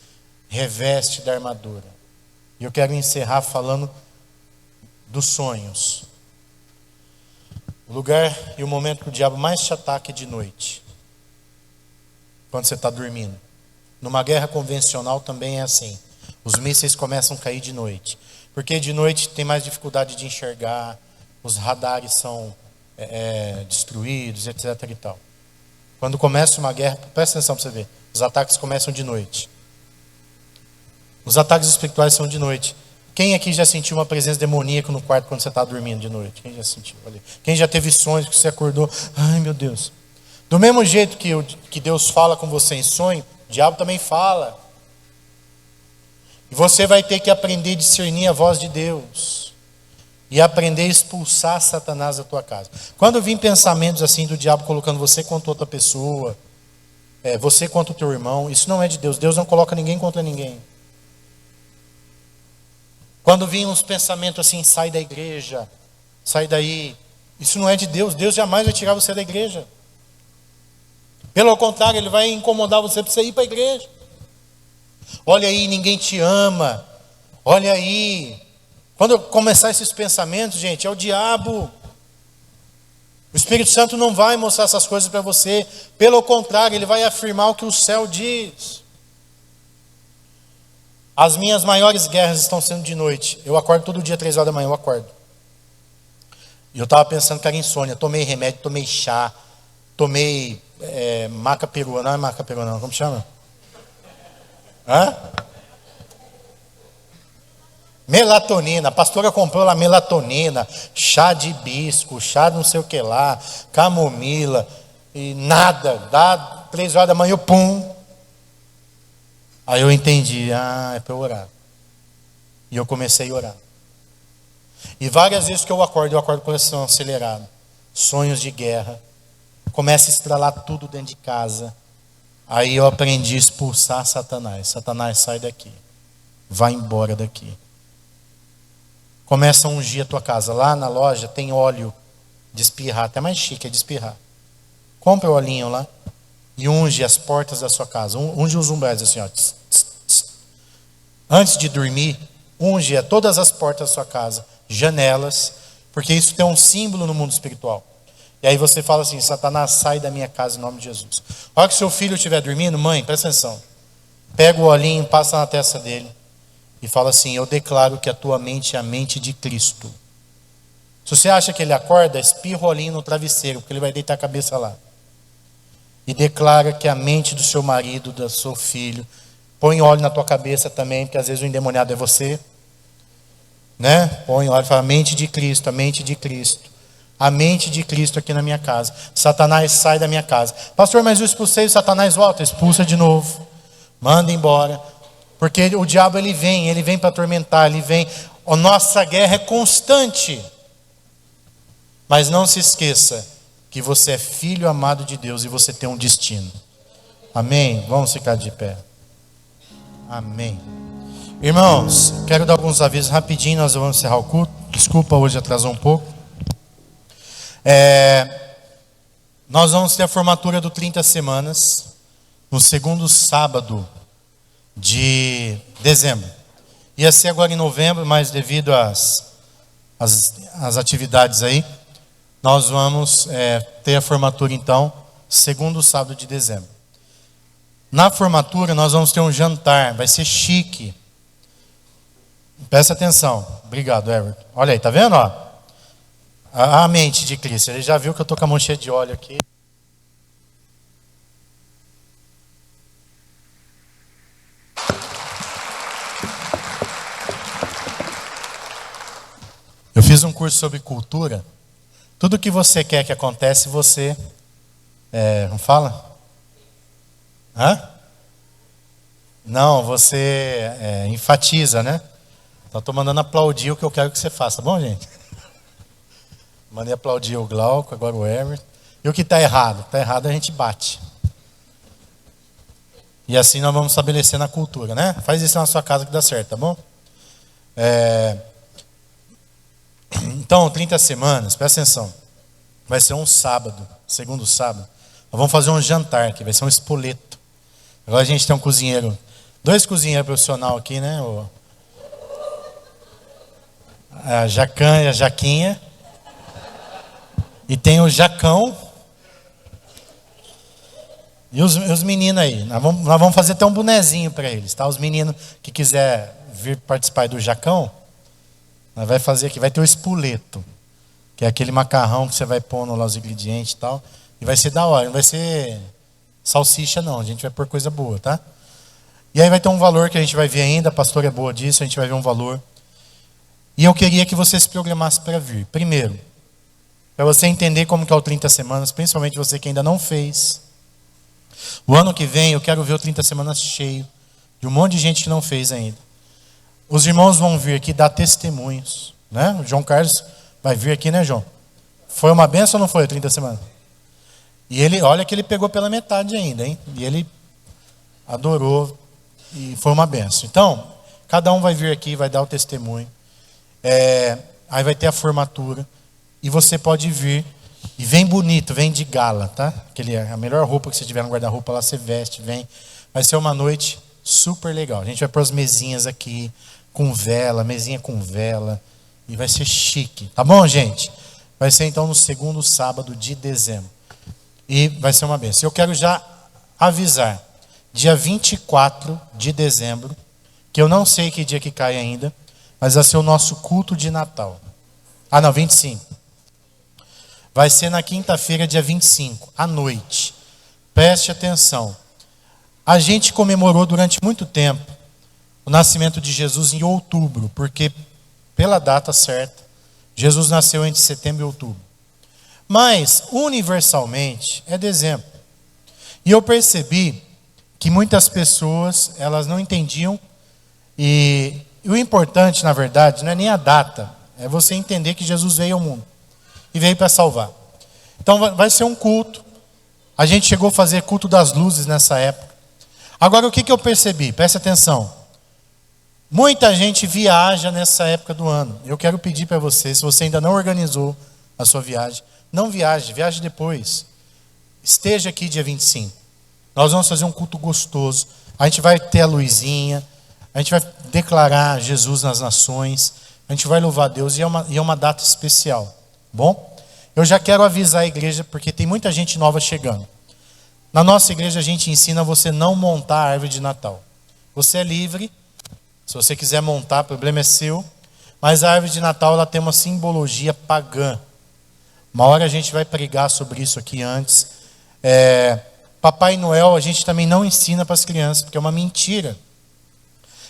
Reveste da armadura. E eu quero encerrar falando dos sonhos. O lugar e o momento que o diabo mais te ataca é de noite. quando você está dormindo. Numa guerra convencional também é assim. Os mísseis começam a cair de noite. Porque de noite tem mais dificuldade de enxergar, os radares são destruídos, etc. e tal. Quando começa uma guerra, presta atenção para você ver, os ataques começam de noite. Os ataques espirituais são de noite. Quem aqui já sentiu uma presença demoníaca no quarto quando você está dormindo de noite? Quem já sentiu? Ali? Quem já teve sonhos que você acordou? Ai, meu Deus. Do mesmo jeito que Deus fala com você em sonho, o diabo também fala. E você vai ter que aprender a discernir a voz de Deus. E aprender a expulsar Satanás da tua casa. Quando vem pensamentos assim do diabo colocando você contra outra pessoa, você contra o teu irmão, isso não é de Deus. Deus não coloca ninguém contra ninguém. Quando vinham uns pensamentos assim, sai da igreja, sai daí. Isso não é de Deus. Deus jamais vai tirar você da igreja. Pelo contrário, Ele vai incomodar você para você ir para a igreja. Olha aí, ninguém te ama. Olha aí. Quando começar esses pensamentos, gente, é o diabo. O Espírito Santo não vai mostrar essas coisas para você. Pelo contrário, Ele vai afirmar o que o céu diz. As minhas maiores guerras estão sendo de noite. Eu acordo todo dia, 3 horas da manhã, eu acordo. E eu estava pensando que era insônia. Tomei remédio, tomei chá, tomei maca perua. Não é maca perua não, como chama? Hã? Melatonina. A pastora comprou lá melatonina, chá de hibisco, chá de não sei o que lá, camomila, e nada. Dá 3 horas da manhã, eu pum. Aí eu entendi, é para eu orar. E eu comecei a orar. E várias vezes que eu acordo com o coração acelerado. Sonhos de guerra. Começa a estralar tudo dentro de casa. Aí eu aprendi a expulsar Satanás. Satanás, sai daqui. Vai embora daqui. Começa a ungir a tua casa. Lá na loja tem óleo de espirrar. Até mais chique, é de espirrar. Compra o olhinho lá. E unge as portas da sua casa. Unge os umbrais assim, ó. Tss, tss, tss. Antes de dormir, unge a todas as portas da sua casa, janelas, porque isso tem um símbolo no mundo espiritual. E aí você fala assim, Satanás, sai da minha casa em nome de Jesus. A hora que seu filho estiver dormindo, mãe, presta atenção. Pega o olhinho, passa na testa dele e fala assim, eu declaro que a tua mente é a mente de Cristo. Se você acha que ele acorda, espirra o olhinho no travesseiro, porque ele vai deitar a cabeça lá. E declara que a mente do seu marido, do seu filho, põe óleo na tua cabeça também, porque às vezes o endemoniado é você. Né? Põe óleo e fala, a mente de Cristo, a mente de Cristo. A mente de Cristo aqui na minha casa. Satanás, sai da minha casa. Pastor, mas eu expulsei o Satanás, volta, expulsa de novo. Manda embora. Porque o diabo ele vem para atormentar, ele vem. A nossa guerra é constante. Mas não se esqueça que você é filho amado de Deus e você tem um destino. Amém? Vamos ficar de pé. Amém. Irmãos, quero dar alguns avisos rapidinho, nós vamos encerrar o culto. Desculpa, hoje atrasou um pouco. Nós vamos ter a formatura do 30 Semanas no segundo sábado de dezembro. Ia ser agora em novembro, mas devido às atividades aí, nós vamos ter a formatura então, segundo sábado de dezembro. Na formatura nós vamos ter um jantar, vai ser chique. Presta atenção. Obrigado, Everton. Olha aí, tá vendo? Ó? A mente de Cristo. Ele já viu que eu estou com a mão cheia de óleo aqui. Eu fiz um curso sobre cultura. Tudo que você quer que aconteça, você... não fala? Hã? Não, você enfatiza, né? Então estou mandando aplaudir o que eu quero que você faça, tá bom, gente? Mandei aplaudir o Glauco, agora o Everton. E o que está errado? Está errado, a gente bate. E assim nós vamos estabelecer na cultura, né? Faz isso na sua casa que dá certo, tá bom? Então, 30 semanas, presta atenção. Vai ser um sábado, segundo sábado. Nós vamos fazer um jantar aqui, vai ser um espoleto. Agora a gente tem um cozinheiro, 2 cozinheiros profissionais aqui, né? A Jacan e a Jaquinha. E tem o Jacão. E os meninos aí, nós vamos fazer até um bonezinho para eles, tá? Os meninos que quiser vir participar do Jacão, nós vai fazer aqui, vai ter o espoleto, que é aquele macarrão que você vai pondo lá os ingredientes e tal, e vai ser da hora, não vai ser salsicha não, a gente vai pôr coisa boa, tá? E aí vai ter um valor que a gente vai ver ainda, a pastora é boa disso, a gente vai ver um valor. E eu queria que você se programasse para vir. Primeiro, para você entender como que é o 30 semanas, principalmente você que ainda não fez. O ano que vem eu quero ver o 30 semanas cheio, de um monte de gente que não fez ainda. Os irmãos vão vir aqui dar testemunhos, né? O João Carlos vai vir aqui, né, João? Foi uma benção ou não foi o 30 semanas? E ele, olha que ele pegou pela metade ainda, hein? E ele adorou e foi uma benção. Então, cada um vai vir aqui, vai dar o testemunho. Aí vai ter a formatura. E você pode vir. E vem bonito, vem de gala, tá? A melhor roupa que você tiver no guarda-roupa lá, você veste, vem. Vai ser uma noite super legal. A gente vai pôr as mesinhas aqui, com vela, mesinha com vela. E vai ser chique. Tá bom, gente? Vai ser então no segundo sábado de dezembro. E vai ser uma benção. Eu quero já avisar. Dia 24 de dezembro, que eu não sei que dia que cai ainda, mas vai ser o nosso culto de Natal. Ah, não, 25. Vai ser na quinta-feira, dia 25, à noite. Preste atenção. A gente comemorou durante muito tempo o nascimento de Jesus em outubro, porque pela data certa, Jesus nasceu entre setembro e outubro. Mas, universalmente, é dezembro. E eu percebi que muitas pessoas, elas não entendiam. E o importante, na verdade, não é nem a data. É você entender que Jesus veio ao mundo. E veio para salvar. Então, vai ser um culto. A gente chegou a fazer culto das luzes nessa época. Agora, o que eu percebi? Presta atenção. Muita gente viaja nessa época do ano. Eu quero pedir para você, se você ainda não organizou a sua viagem, não viaje, viaje depois. Esteja aqui dia 25. Nós vamos fazer um culto gostoso. A gente vai ter a luzinha. A gente vai declarar Jesus nas nações. A gente vai louvar a Deus. E é uma data especial. Bom? Eu já quero avisar a igreja, porque tem muita gente nova chegando. Na nossa igreja a gente ensina você não montar a árvore de Natal. Você é livre. Se você quiser montar, o problema é seu. Mas a árvore de Natal ela tem uma simbologia pagã. Uma hora a gente vai pregar sobre isso aqui antes. Papai Noel a gente também não ensina para as crianças, porque é uma mentira.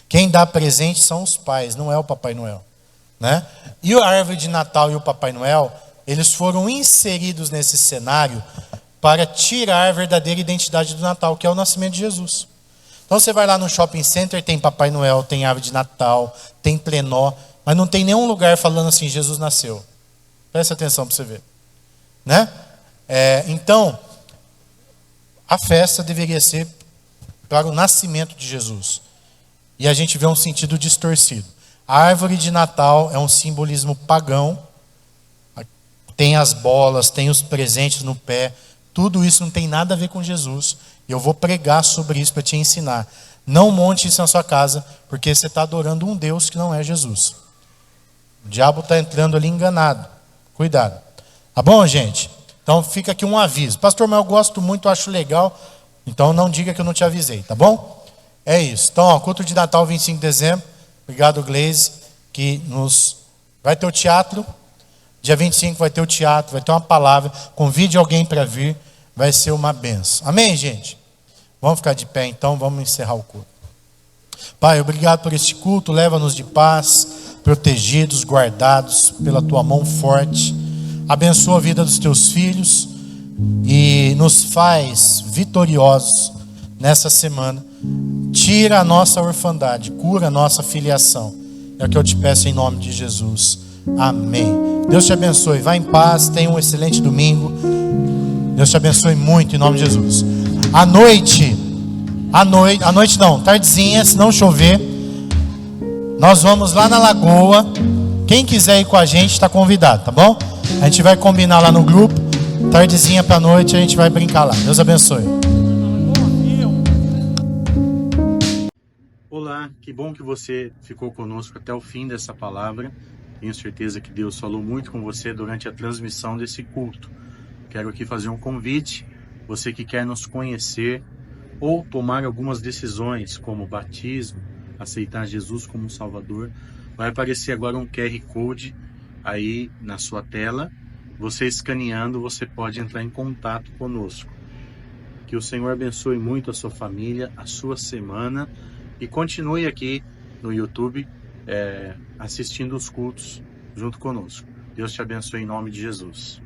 Quem dá presente são os pais, não é o Papai Noel, né? E a árvore de Natal e o Papai Noel, eles foram inseridos nesse cenário para tirar a verdadeira identidade do Natal, que é o nascimento de Jesus. Então você vai lá no shopping center, tem Papai Noel, tem árvore de Natal, tem trenó, mas não tem nenhum lugar falando assim, Jesus nasceu. Presta atenção para você ver, né? Então, a festa deveria ser para o nascimento de Jesus. E a gente vê um sentido distorcido. A árvore de Natal é um simbolismo pagão. Tem as bolas, tem os presentes no pé. Tudo isso não tem nada a ver com Jesus. E eu vou pregar sobre isso para te ensinar. Não monte isso na sua casa, porque você está adorando um Deus que não é Jesus. O diabo está entrando ali enganado. Cuidado. Tá bom, gente? Então fica aqui um aviso. Pastor, mas eu gosto muito, acho legal. Então não diga que eu não te avisei, tá bom? É isso. Então, culto de Natal, 25 de dezembro. Obrigado, Gleise, que vai ter o teatro. Dia 25 vai ter o teatro, vai ter uma palavra. Convide alguém para vir. Vai ser uma benção. Amém, gente? Vamos ficar de pé, então. Vamos encerrar o culto. Pai, obrigado por este culto. Leva-nos de paz, protegidos, guardados pela tua mão forte. Abençoa a vida dos teus filhos e nos faz vitoriosos nessa semana. Tira a nossa orfandade, cura a nossa filiação. É o que eu te peço em nome de Jesus. Amém. Deus te abençoe. Vá em paz, tenha um excelente domingo. Deus te abençoe muito em nome de Jesus. À noite não, tardezinha, se não chover, nós vamos lá na lagoa. Quem quiser ir com a gente está convidado, tá bom? A gente vai combinar lá no grupo. Tardezinha para noite a gente vai brincar lá. Deus abençoe. Olá, que bom que você ficou conosco até o fim dessa palavra. Tenho certeza que Deus falou muito com você durante a transmissão desse culto. Quero aqui fazer um convite Você que quer nos conhecer ou tomar algumas decisões, como batismo, aceitar Jesus como Salvador, vai aparecer agora um QR Code aí na sua tela. Você escaneando, você pode entrar em contato conosco. Que o Senhor abençoe muito a sua família, a sua semana, e continue aqui no YouTube assistindo os cultos junto conosco. Deus te abençoe em nome de Jesus.